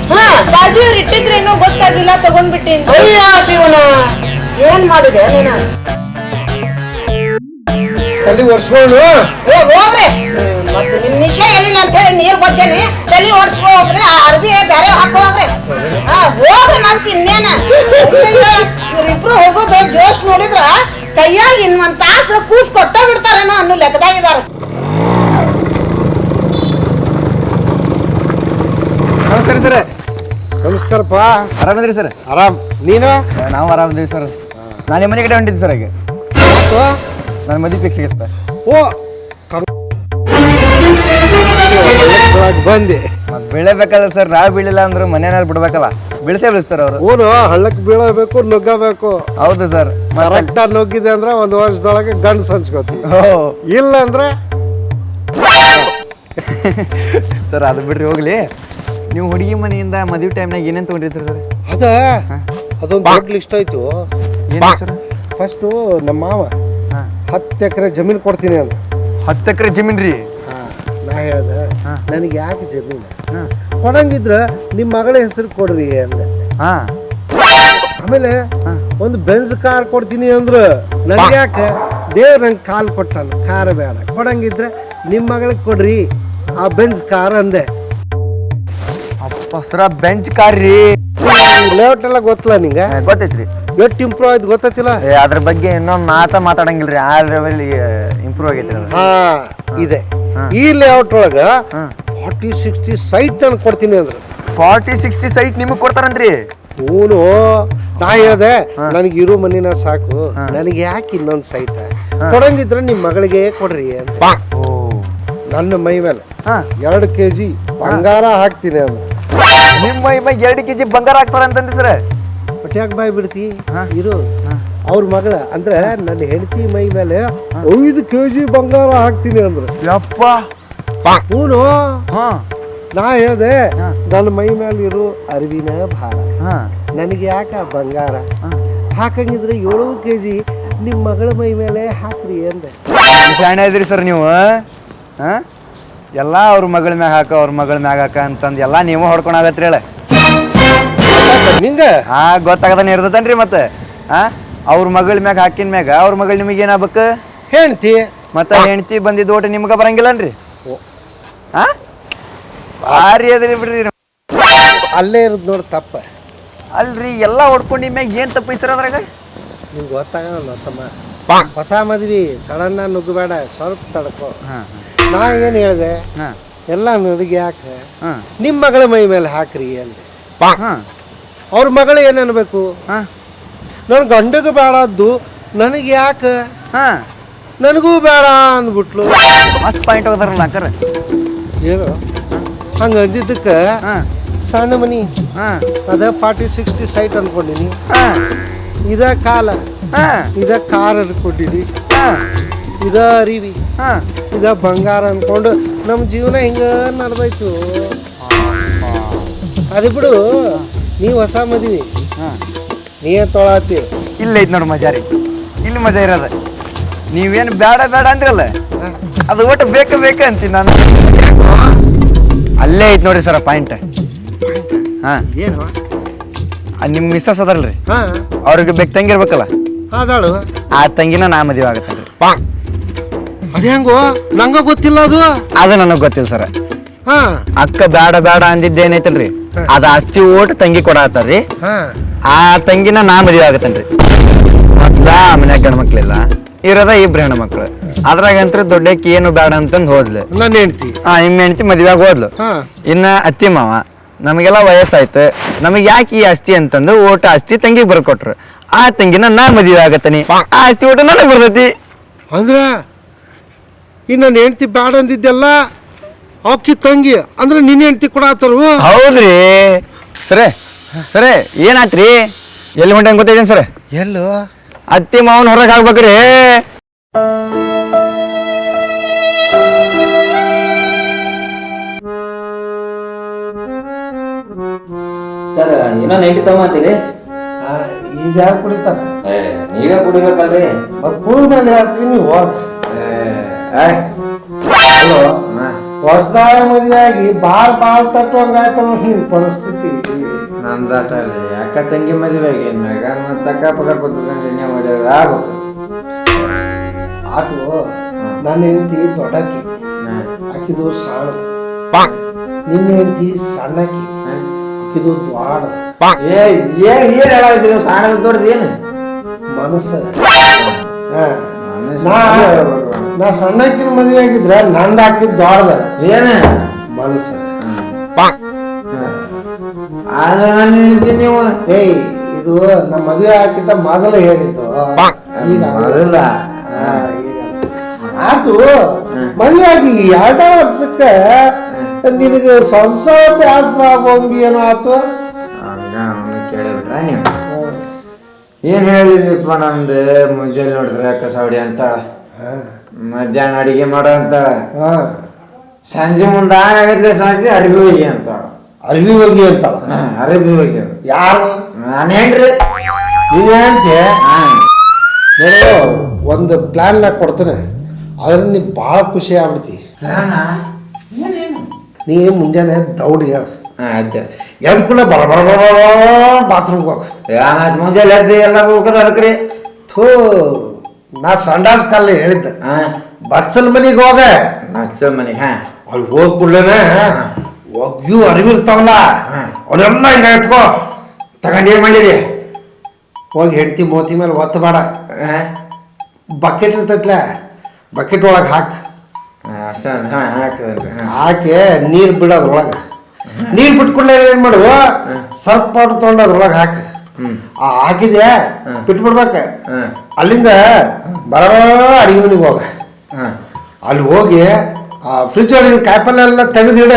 ಬಾಜು ಅವ್ರು ಇಟ್ಟಿದ್ರೇನೋ ಗೊತ್ತಾಗಿಲ್ಲ, ತಗೊಂಡ್ಬಿಟ್ಟೇನಿ. ಅಯ್ಯ ಶಿವನ, ಏನ್ ಮಾಡಿದೆ ನೀನು? ತಲೆ ಒರ್ಸ್ಕೊಂಡು ಹೋಗ್ರಿ ಮತ್ತೆ ನಿಮ್ ನಿಶೆ ಎಲ್ಲಿಲ್ಲ ಅಂತ ಹೇಳಿ ನೀರ್ ಗೊತ್ತೇನಿ. ತಲೆ ಓಡಿಸ್ಕೊ ಹೋಗ್ರಿ, ಅರ್ಬಿ ಬೇರೆ ಹಾಕೋ ಹೋಗ್ರಿ. ಹೋಗ್ರಿ ನಂತ ಇನ್ನೇನ. ಇವ್ರಿಬ್ರು ಹೋಗೋದು ಜೋಶ್ ನೋಡಿದ್ರ ಕೈಯಾಗ ಇನ್ನೊಂದ್ ತಾಸು ಕೂಸ್ ಕೊಟ್ಟ ಬಿಡ್ತಾರೇನೋ ಅನ್ನೋ ಲೆಕ್ಕದಾಗಿದಾರ. ನಮಸ್ಕಾರ ಸರ್. ನಮಸ್ಕಾರಪ್ಪ. ಆರಾಮದ್ರಿ ಸರ್? ಆರಾಮ್. ನೀನು? ನಾವು ಆರಾಮದೀವಿ ಸರ್. ನಾನು ನಿಮ್ಮ ಮನೆ ಕಡೆ ಹೊಂಟಿದ್ದೆ ಸರ್. ಹಾಗೆ ನನ್ನ ಮದುವೆ ಫಿಕ್ಸ್ ಆಗಿದೆ ಸರ್. ಓ ಬಂದೆ. ಮತ್ತೆ ಬೆಳೆಬೇಕಲ್ಲ ಸರ್, ನಾವು ಬೀಳಿಲ್ಲ ಅಂದ್ರೆ ಮನೆಯವ್ರು ಬಿಡ್ಬೇಕಲ್ಲ, ಬೆಳೆಸೇ ಬೆಳೆಸ್ತಾರೆ ಅವರು. ಊರು ಹಳ್ಳಕ್ಕೆ ಬೀಳಬೇಕು, ನುಗ್ಗಬೇಕು. ಹೌದು ಸರ್. ಕರೆಕ್ಟಾಗಿ ನುಗ್ಗಿದೆ ಅಂದ್ರೆ ಒಂದು ವರ್ಷದೊಳಗೆ ಗಂಡು ಸಂಚ್ಕೋತಿ. ಇಲ್ಲ ಅಂದ್ರೆ ಸರ್ ಅದು ಬಿಡ್ರಿ ಹೋಗ್ಲಿ. ನೀವು ಹುಡುಗಿ ಮನೆಯಿಂದ ಮದುವೆ ಟೈಮ್ನಾಗ ಏನೇನು ತೊಗೊಂಡಿರ್ತೀರಿ ಸರ್? ಅದೊಂದು ದೊಡ್ಡ ಲಿಸ್ಟ್ ಆಯ್ತು. ಏನು ಸರ್? ಫಸ್ಟು ನಮ್ಮ ಮಾವ 10 ಎಕರೆ ಜಮೀನು ಕೊಡ್ತೀನಿ ಅಂತ. 10 ಎಕರೆ ಜಮೀನು ರೀ? ನಾ ಹೇಳ್ದೆ ನನಗೆ ಯಾಕೆ ಜಮೀನು ಕೊಡಂಗಿದ್ರ ನಿಮ್ಮ ಮಗಳ ಹೆಸರು ಕೊಡ್ರಿ ಅಂದೆ. ಆಮೇಲೆ ಒಂದು ಬೆಂಜ್ ಕಾರ್ ಕೊಡ್ತೀನಿ ಅಂದ್ರ ನನ್ಗೆ ಯಾಕೆ ದೇವ್ರ ನಂಗೆ ಕಾಲ್ ಕೊಟ್ಟಾನ, ಕಾರ್ ಬೇಡ, ಕೊಡಂಗಿದ್ರೆ ನಿಮ್ಮ ಮಗಳಿಗೆ ಕೊಡ್ರಿ ಆ ಬೆಂಜ್ ಕಾರ್ ಅಂದೆ. ಅಪ್ಪ ಸರ, ಬೆಂಚ್ ಕಾರ್ ರೀ? ಲೇಔಟ್ ಎಲ್ಲ ಗೊತ್ತಲ್ಲ ನಿಂಗೆ? ಗೊತ್ತೈತ್ರಿ. ಎಷ್ಟು ಇಂಪ್ರೂವ್ ಆಯ್ತು ಗೊತ್ತಿಲ್ಲ. ಅದ್ರ ಬಗ್ಗೆ ಇನ್ನೊಂದು ಮಾತಾಡಂಗಿಲ್ರಿ, ಆ ಲೆವೆಲ್ ಇಂಪ್ರೂವ್ ಆಗೈತ್ರಿ ಅದು. ಇದೆ ಈ ಲೇಔಟ್ ಒಳಗ 40-60 ಸೈಟ್ ನಾನು ಕೊಡ್ತೀನಿ ಅಂದ್ರೆ. 40-60 ಸೈಟ್ ನಿಮಗೆ ಕೊಡ್ತಾರಂತ್ರಿ? ಹೂನು. ನಾ ಹೇಳ್ದೆ ನನಗೆ ಇರೋ ಮನಿನ ಸಾಕು, ನನಗೆ ಯಾಕೆ ಇನ್ನೊಂದು ಸೈಟ್ ಕೊಡಂಗಿದ್ರೆ ನಿಮ್ಮ ಮಗಳಿಗೆ ಕೊಡ್ರಿ ಅಂತ. ನನ್ನ ಮೈ ಮೇಲೆ 2 kg ಬಂಗಾರ ಹಾಕ್ತೀನಿ ಅಂದ್ರೆ. ನಿಮ್ಮ ಮೈ ಮೇಲೆ 2 kg ಬಂಗಾರ ಹಾಕ್ತಾರ ಅಂತಂದ್ರಿ ಸರ್? ಬಟ್ ಯಾಕೆ ಬಾಯ್ ಬಿಡ್ತಿ? ಇರು ಅವ್ರ ಮಗಳ ಅಂದ್ರೆ ನನ್ನ ಹೆಂಡತಿ ಮೈ ಮೇಲೆ 5 kg ಬಂಗಾರ ಹಾಕ್ತೀನಿ ಅಂದ್ರೆ. ಯಪ್ಪ. ಹೂನು. ನಾ ಹೇಳ್ದೆ ನನ್ನ ಮೈ ಮೇಲೆ ಇರೋ ಅರಿವಿನ ಭಾರ, ನನಗೆ ಯಾಕ ಬಂಗಾರ ಹಾಕಂಗಿದ್ರೆ 7 kg ನಿಮ್ಮ ಮಗಳ ಮೈ ಮೇಲೆ ಹಾಕ್ರಿ ಅಂದೆ. ಶಾಣೆ ಇದ್ರಿ ಸರ್ ನೀವು. ಎಲ್ಲ ಅವ್ರ ಮಗಳ ಮ್ಯಾಗ ಹಾಕ, ಅವ್ರ ಮಗಳ ಮ್ಯಾಗ ಹಾಕ ಅಂತಂದು ಎಲ್ಲ ನೀವು ಹೊಡ್ಕೊಂಡಾಗತ್ರಿ ಹೇಳ ನಿಂಗೆ. ಗೊತ್ತಾಗದಾನೆ ಇರ್ತದನ್ರಿ ಮತ್ತೆ. ಅವ್ರ ಮಗಳ ಮ್ಯಾಗ ಹಾಕಿನ ಮ್ಯಾಗ ಅವ್ರ ಮಗಳು ನಿಮಗೆ ಏನಾಗ್ಬೇಕು? ಹೆಂಡ್ತಿ. ಮತ್ತೆ ಹೆಂಡ್ತಿ ಬಂದಿದ್ದು ಓಟ ನಿಮ್ಗೆ ಬರಂಗಿಲ್ಲನ್ರಿ? ಭಾರಿ ಅದ್ರಿ ಬಿಡ್ರಿ. ಅಲ್ಲೇ ಇರೋದು ನೋಡಿ ತಪ್ಪ. ಅಲ್ರಿ ಎಲ್ಲ ಹೊಡ್ಕೊಂಡು ಮ್ಯಾಗ ಏನ್ ತಪ್ಪ ಐತ್ರ ಅದ್ರಾಗ? ನಿಂಗೆ ಗೊತ್ತಾಗಲ್ಲ ತಮ್ಮ. ಹೊಸ ಮದ್ವಿ ಸಡನ್ ನುಗ್ಗಬೇಡ, ಸ್ವಲ್ಪ ತಡ್ಕೋ. ನಾ ಏನು ಹೇಳಿದೆ, ಎಲ್ಲ ನನಗೆ ಯಾಕೆ ನಿಮ್ಮ ಮಗಳ ಮೈ ಮೇಲೆ ಹಾಕ್ರಿ ಅಂದೆ. ಅವ್ರ ಮಗಳು ಏನು ಅನ್ಬೇಕು, ನನ್ನ ಗಂಡಗೆ ಬೇಡದ್ದು ನನಗೆ ಯಾಕೆ ನನಗೂ ಬೇಡ ಅಂದ್ಬಿಟ್ಲು. ಮಸ್ತ್ ಪಾಯಿಂಟ್ ಹೋದಾರಲ್ಲ ಅಕ್ಕರ. ಏನು ಹಂಗೆ ಅಂದಿದ್ದಕ್ಕೆ ಸಣ್ಣ ಮನಿ ಅದ 40-60 ಸೈಟ್ ಅನ್ಕೊಂಡಿನಿ. ಇದ ಕಾಲ, ಇದ ಕಾರ್ ಅನ್ಕೊಂಡಿನಿ, ಇದ ಅರಿವಿ, ಇದ ಬಂಗಾರ ಅನ್ಕೊಂಡು ನಮ್ಮ ಜೀವನ ಹಿಂಗ ನಡೆದೈತು. ಅದು ಬಿಡು, ನೀವು ಹೊಸ ಮದ್ವಿ ನೀ ತೊಳತಿ. ಇಲ್ಲ ಐತ್ ನೋಡಿ ಮಜಾ ರೀ, ಇಲ್ಲಿ ಮಜಾ ಇರೋದ. ನೀವೇನು ಬೇಡ ಬೇಡ ಅಂದ್ರಲ್ಲ, ಅದು ಒಟ್ಟು ಬೇಕ ಅಂತೀನಿ ನಾನು. ಅಲ್ಲೇ ಐತ್ ನೋಡ್ರಿ ಸರ ಪಾಯಿಂಟ್. ಏನು ನಿಮ್ಮ ಮಿಸ್ಸಸ್ ಅದಲ್ರಿ, ಅವ್ರಿಗೆ ಬೇಕು ತಂಗಿ ಇರ್ಬೇಕಲ್ಲ, ಅದಾಳು ಆ ತಂಗಿನ ನಾ ಮದುವೆ ಆಗತ್ತಲ್ರಿ. ಅದ ಹೆಂಗೋ ನಂಗ ಗೊತ್ತಿಲ್ಲ ಅದು. ಅದು ನನಗೆ ಗೊತ್ತಿಲ್ಲ ಸರ. ಅಕ್ಕ ಬೇಡ ಬೇಡ ಅಂದಿದ್ದೇನೈತಲ್ರಿ, ಅದ ಆಸ್ತಿ ಓಟ್ ತಂಗಿ ಕೊಡತ್ತಾರ್ರಿ. ಆ ತಂಗಿನ ನಾ ಮದುವೆ ಆಗತ್ತನ್ರಿ. ಮೊದ್ಲ ಮನ್ಯಾಗ ಗಂಡ ಮಕ್ಳಿಲ್ಲ, ಇರೋದ 2 ಹೆಣ್ಮಕ್ಳು. ಅದ್ರಾಗಂತ್ರ ದೊಡ್ಡಕ್ಕೆ ಏನು ಬೇಡ ಅಂತಂದು ಹೋದ್ಲು ನನ್ನ ಹೆಂಡತಿ. ನಿಮ್ಮ ಹೆಂಡತಿ ಮದುವೆಯಾಗ ಹೋದ್ಲು. ಇನ್ನ ಅತ್ತಿ ಮಾವ ನಮಗೆಲ್ಲ ವಯಸ್ಸಾಯ್ತು, ನಮಗೆ ಯಾಕೆ ಈ ಆಸ್ತಿ ಅಂತಂದು ಓಟ ಆಸ್ತಿ ತಂಗಿಗೆ ಬರ್ಕೊಟ್ರು. ಆ ತಂಗಿನ ನಾ ಮದುವೆ ಆಗತ್ತನಿ, ಆ ಆಸ್ತಿ ಓಟ ನನಗೆ ಬರ್ತೈತಿ. ಅಂದ್ರ ಈ ನನ್ನ ಹೆಂಡತಿ ಬೇಡ ಅಂದಿದ್ದೆಲ್ಲ ಅಕ್ಕಿ ತಂಗಿ ಅಂದ್ರೆ ನಿನ್ನ ಹೆಂಡತಿ ಕೊಡತ್ತಾರ. ಹೌದ್ರಿ, ಸರಿ ಏನಾತ್ರಿ ಎಲ್ಲಿ ಹೊಂಟಂಗೆ ಗೊತ್ತಿದ್ದೇನೆ ಸರ್ ಎಲ್ಲೋ ಅತ್ತಿ ಮಾವನ್ ಹೊರಗೆ ಹಾಕ್ಬೇಕ್ರಿ ಸರ್ ಏನೋ 90 ತಗೊಂತೀರಿ ಇದು ಯಾರು ಕುಡಿತಾರ ನೀವೇ ಕುಡಿಬೇಕಲ್ರಿ ಮತ್ತೆ ಕುಡಿದ ಮೇಲೆ ಹೇಳ್ತೀವಿ ನೀವು ಹೋಗ ಹೊಸದಾಯ ಮದುವೆ ಆಗಿ ಬಾಲ್ ತಟ್ಟುವಂಗಾಯ್ತಲ್ಲ ನಿನ್ ಪರಿಸ್ಥಿತಿ ನಂದಾಟ ಅಲ್ರಿ ಅಕ್ಕ ತಂಗಿ ಮದುವೆಗೆ ಮ್ಯಾಗ ಮತ್ತೆ ಅಕ್ಕ ಪಕ್ಕ ಕೂತ್ಕೊಂಡ್ರೆ ನೀವು ಹೊಡೆಯೋದು ಆಗ್ಬೇಕು ಆತು ನನ್ನ ಹೆಂಡತಿ ದೊಡ್ಡಕ್ಕಿ ಆಕಿದು ಸಣ್ಣದ ನಿನ್ನ ಹೆಂಡತಿ ಸಣ್ಣಕ್ಕಿ ಆಕಿದು ದೊಡ್ಡದ ಏನ್ ಹೇಳಾಗಿದ್ರಿ ಸಾಣದ ದೊಡ್ಡದು ಏನು ಮನಸ್ಸು ನಾ ಸಣ್ಣಕ್ಕಿನ ಮದುವೆ ಆಗಿದ್ರ ನಂದು ಹಾಕಿದ್ ದೊಡ್ಡದ ಏನು ಮನಸ್ಸು ಆದ್ರೆ ನಾನು ಹೇಳಿದ್ದೀನಿ ನೀವು ಏಯ್ ಇದು ನಮ್ಮ ಮದುವೆ ಹಾಕಿದ್ದ ಮೊದಲು ಹೇಳಿದ್ದು ಈಗ ಅದಲ್ಲ ಈಗ ಆತು ಮದುವೆ ಆಗಿ 2 ವರ್ಷಕ್ಕ ನಿನಗೆ ಸಂಸಾರ ಬ್ಯಾಸರ ಆಗೋಂಗಿ ಏನೋ ಆತು ಕೇಳಿಬಿಟ್ರ ನೀವು ಏನ್ ಹೇಳಿರಿಪ್ಪ ನಂದು ಮುಂಜಾನೆ ನೋಡಿದ್ರೆ ಕಸಾವಡಿ ಅಂತಾಳ ಮಧ್ಯಾಹ್ನ ಅಡಿಗೆ ಮಾಡೋ ಅಂತಾಳ ಸಂಜೆ ಮುಂದೆ ಆಗತ್ಲೆ ಸಾಕಿ ಅರಿವಿ ಹೋಗಿ ಅಂತಾಳ ಅರಿವಿ ಹೋಗಿ ಅಂತಾಳ ಅರಿವಿ ಹೋಗಿ ಯಾರು ನಾನು ಏನ್ರಿ ನೀನು ಹೇಳ್ತೆ ನೋಡು ಒಂದು ಪ್ಲಾನ್ ನಾ ಕೊಡ್ತೇನೆ ಅದ್ರಿಂದ ನೀ ಭಾಳ ಖುಷಿ ಆಗ್ಬಿಡ್ತಿ ನೀ ಮುಂಜಾನೆ ದೌಡ್ ಹೇಳ ಎದ್ ಕೂಡ ಬರ ಬರ ಬಾತ್ರೂಮ್ಗೆ ಹೋಗ ಮುಂಜಾನೆ ಎದ್ದು ಎಲ್ಲ ಹೋಗೋದು ಅದಕ್ರಿ ಥೂ ನಾ ಸಂಡಾಸ್ ಕಾಲ ಹೇಳಿದ್ದೆ ಬಚ್ಚಲ್ ಮನಿಗೆ ಹೋಗ ಮನೆಗೆ ಅಲ್ಲಿ ಹೋದ ಕೂಡಲೇನೆ ಒಗ್ಯೂ ಅರಿವಿರ್ತಾವಲ್ಲ ಅವನ್ನೆಲ್ಲ ಹಿಂಗ ಎತ್ಕೋ ತಗೊಂಡು ಏನ್ ಮಾಡಿರಿ ಹೋಗಿ ಹೆಂಡತಿ ಮೋತಿ ಮೇಲೆ ಒತ್ತ ಬೇಡ ಬಕೆಟ್ ಇರ್ತೈತ್ಲ ಬಕೆಟ್ ಒಳಗೆ ಹಾಕಿ ಹಾಕಿ ನೀರು ಬಿಡೋದು ಒಳಗೆ ನೀರು ಬಿಟ್ಕೊಳ್ಳೆ ಏನು ಮಾಡುವ ಸರ್ಪ್ ತೊಗೊಂಡು ಅದ್ರೊಳಗೆ ಹಾಕಿ ಹಾಕಿದೆ ಬಿಟ್ಬಿಡ್ಬೇಕ ಅಲ್ಲಿಂದ ಬರ ಅಡಿಗೆ ಮನೆಗೆ ಹೋಗ ಅಲ್ಲಿ ಹೋಗಿ ಫ್ರಿಜ್ ಒಳಗಿನ ಕಾಯಿಪಲ್ಲೆ ಎಲ್ಲ ತೆಗೆದಿಡ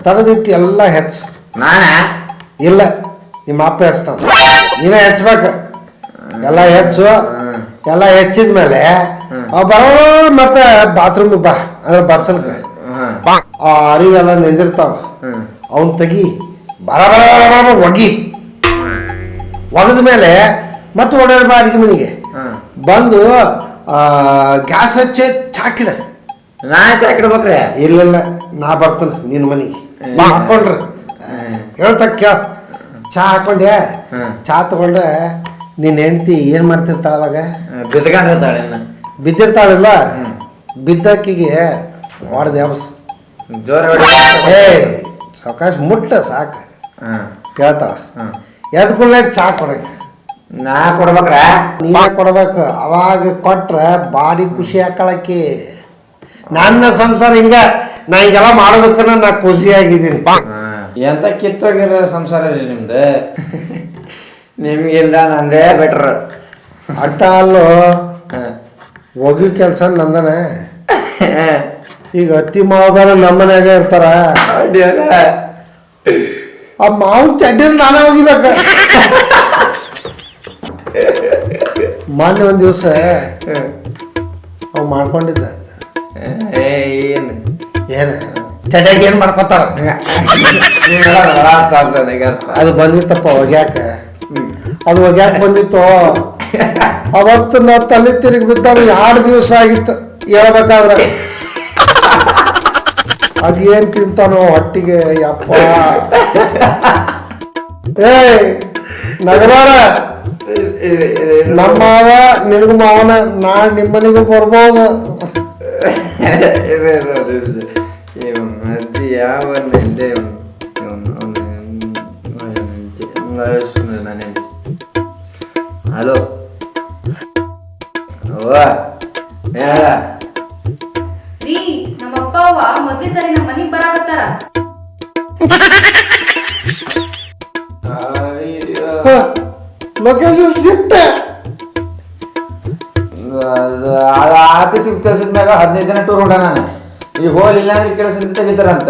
ತೆಗೆದಿಟ್ಟು ಎಲ್ಲ ಹೆಚ್ಚು ಇಲ್ಲ ನಿಮ್ಮ ಅಪ್ಪ ಹೆಚ್ಚತಾನ ನೀನೇ ಹೆಚ್ಚಬೇಕು ಎಲ್ಲ ಹೆಚ್ಚು ಎಲ್ಲ ಹೆಚ್ಚಿದ ಮೇಲೆ ಬರೋ ಮತ್ತೆ ಬಾತ್ರೂಮಿಗೆ ಬಾ ಅಂದ್ರೆ ಬಚ್ಚಲ್ಕ ಆ ಅರಿವೆಲ್ಲ ನೆಂದಿರ್ತಾವ ಅವನ್ ತೆಗಿ ಬರ ಬರ ಒಗಿ ಒಗದ ಮೇಲೆ ಮತ್ತೆ ಓಡಾಡ ಬಾ ಅಡಿಗೆ ಮನೆಗೆ ಬಂದು ಗ್ಯಾಸ್ ಹಚ್ಚಿ ಚಾಕಿಡ ನಾ ಚಾಕಿಡ್ಬೇಕ್ರೆ ಇಲ್ಲ ನಾ ಬರ್ತೇನೆ ನಿನ್ನ ಮನೆಗೆ ಹಾಕೊಂಡ್ರೆ ಹೇಳ್ತ ಕೇಳ ಚಾ ಹಾಕೊಂಡ್ಯಾ ಚಾ ತಗೊಂಡ್ರೆ ನಿನ್ನ ಹೆಂಡತಿ ಏನ್ ಮಾಡ್ತಿರ್ತಾಳ ಅವಾಗ ಬಿದ್ಕೊಂಡಿರ್ತಾಳೆ ಬಿದ್ದಿರ್ತಾಳಿಲ್ಲ ಬಿದ್ದಕ್ಕಿಗೆ ಹೊಡೆದ ಯಾವಸ್ ಜೋರ ಏ ಸಾವಕಾಶ ಮುಟ್ಟ ಸಾಕು ಕೇಳ್ತಾಳ ಎದ್ಕೊಳ್ಳೆ ಚಾ ಕೊಡಕ್ಕೆ ನಾ ಕೊಡ್ಬೇಕ್ರ ನೀನೇ ಕೊಡ್ಬೇಕು ಅವಾಗ ಕೊಟ್ರೆ ಬಾಡಿ ಖುಷಿ ಹಾಕಳಕ್ಕಿ ನನ್ನ ಸಂಸಾರ ಹಿಂಗ ನಾ ಹಿಂಗೆಲ್ಲ ಮಾಡೋದಕ್ಕ ನಾ ಖುಷಿಯಾಗಿದ್ದೀನಿ ಎಂತ ಕಿತ್ತೋಗಿರೋ ಸಂಸಾರ ರೀ ನಿಮ್ದು ನಿಮ್ಗಿಂದ ನಂದೇ ಬೆಟ್ರ್ ಅಟ್ಟ ಅಲ್ಲೋ ಹೋಗಿ ಕೆಲಸ ನಂದನೆ ಈಗ ಅತ್ತಿ ಮಾವಗಾರ ನಮ್ಮನ್ಯಾಗ ಇರ್ತಾರ ಆ ಮಾವನ್ ಚಡ್ಡಿನ ನಾನೇ ಹೋಗಿಬೇಕ ಮೊನ್ನೆ ಒಂದ್ ದಿವಸ ಅವ್ ಮಾಡ್ಕೊಂಡಿದ್ದ ಏನ ಚಡ್ಯಾಗ ಏನ್ ಮಾಡ್ಕೊತಾರ ಅದು ಬಂದಿತ್ತಪ್ಪ ಒಗ್ಯಾಕ ಅದು ಒಗ್ಯಾಕ ಬಂದಿತ್ತು ಅವತ್ತು ನಾ ತಲೆ ತಿರುಗಿ ಬಿದ್ದಾಗ 2 ದಿವಸ ಆಗಿತ್ತು ಹೇಳ್ಬೇಕಾದ್ರೆ ಅದೇನ್ ತಿಂತಾನೋ ಹೊಟ್ಟಿಗೆ ಯಪ್ಪ ಏ ನಗಬಾರ ನಮ್ಮ ಮಾವ ನಿನಗೂ ಮಾವನ ನಾಳೆ ನಿಮ್ಮನಿಗೂ ಬರ್ಬೋದು ಯಾವ ಹಲೋ ಹೇಳ ರೀ ನಮ್ಮ ಅಪ್ಪ ಅವ್ವ ಮದ್ವೆ ಸರಿ ನಮ್ಮ ಮನಿಗ್ ಬರಾಕತ್ತಾರ. ಲೊಕೇಶನ್ ಶಿಫ್ಟ್ ಆಫೀಸಿಗೆ ಕಳ್ಸಿದ್ಮ್ಯಾಗ 15 ದಿನ ಟೂರ್ ಹೊಂಡ ನಾನು ಈಗ ಹೋಲಿಲ್ಲ ಅಂದ್ರೆ ಕೆಲಸ ತೆಗಿತಾರಂತ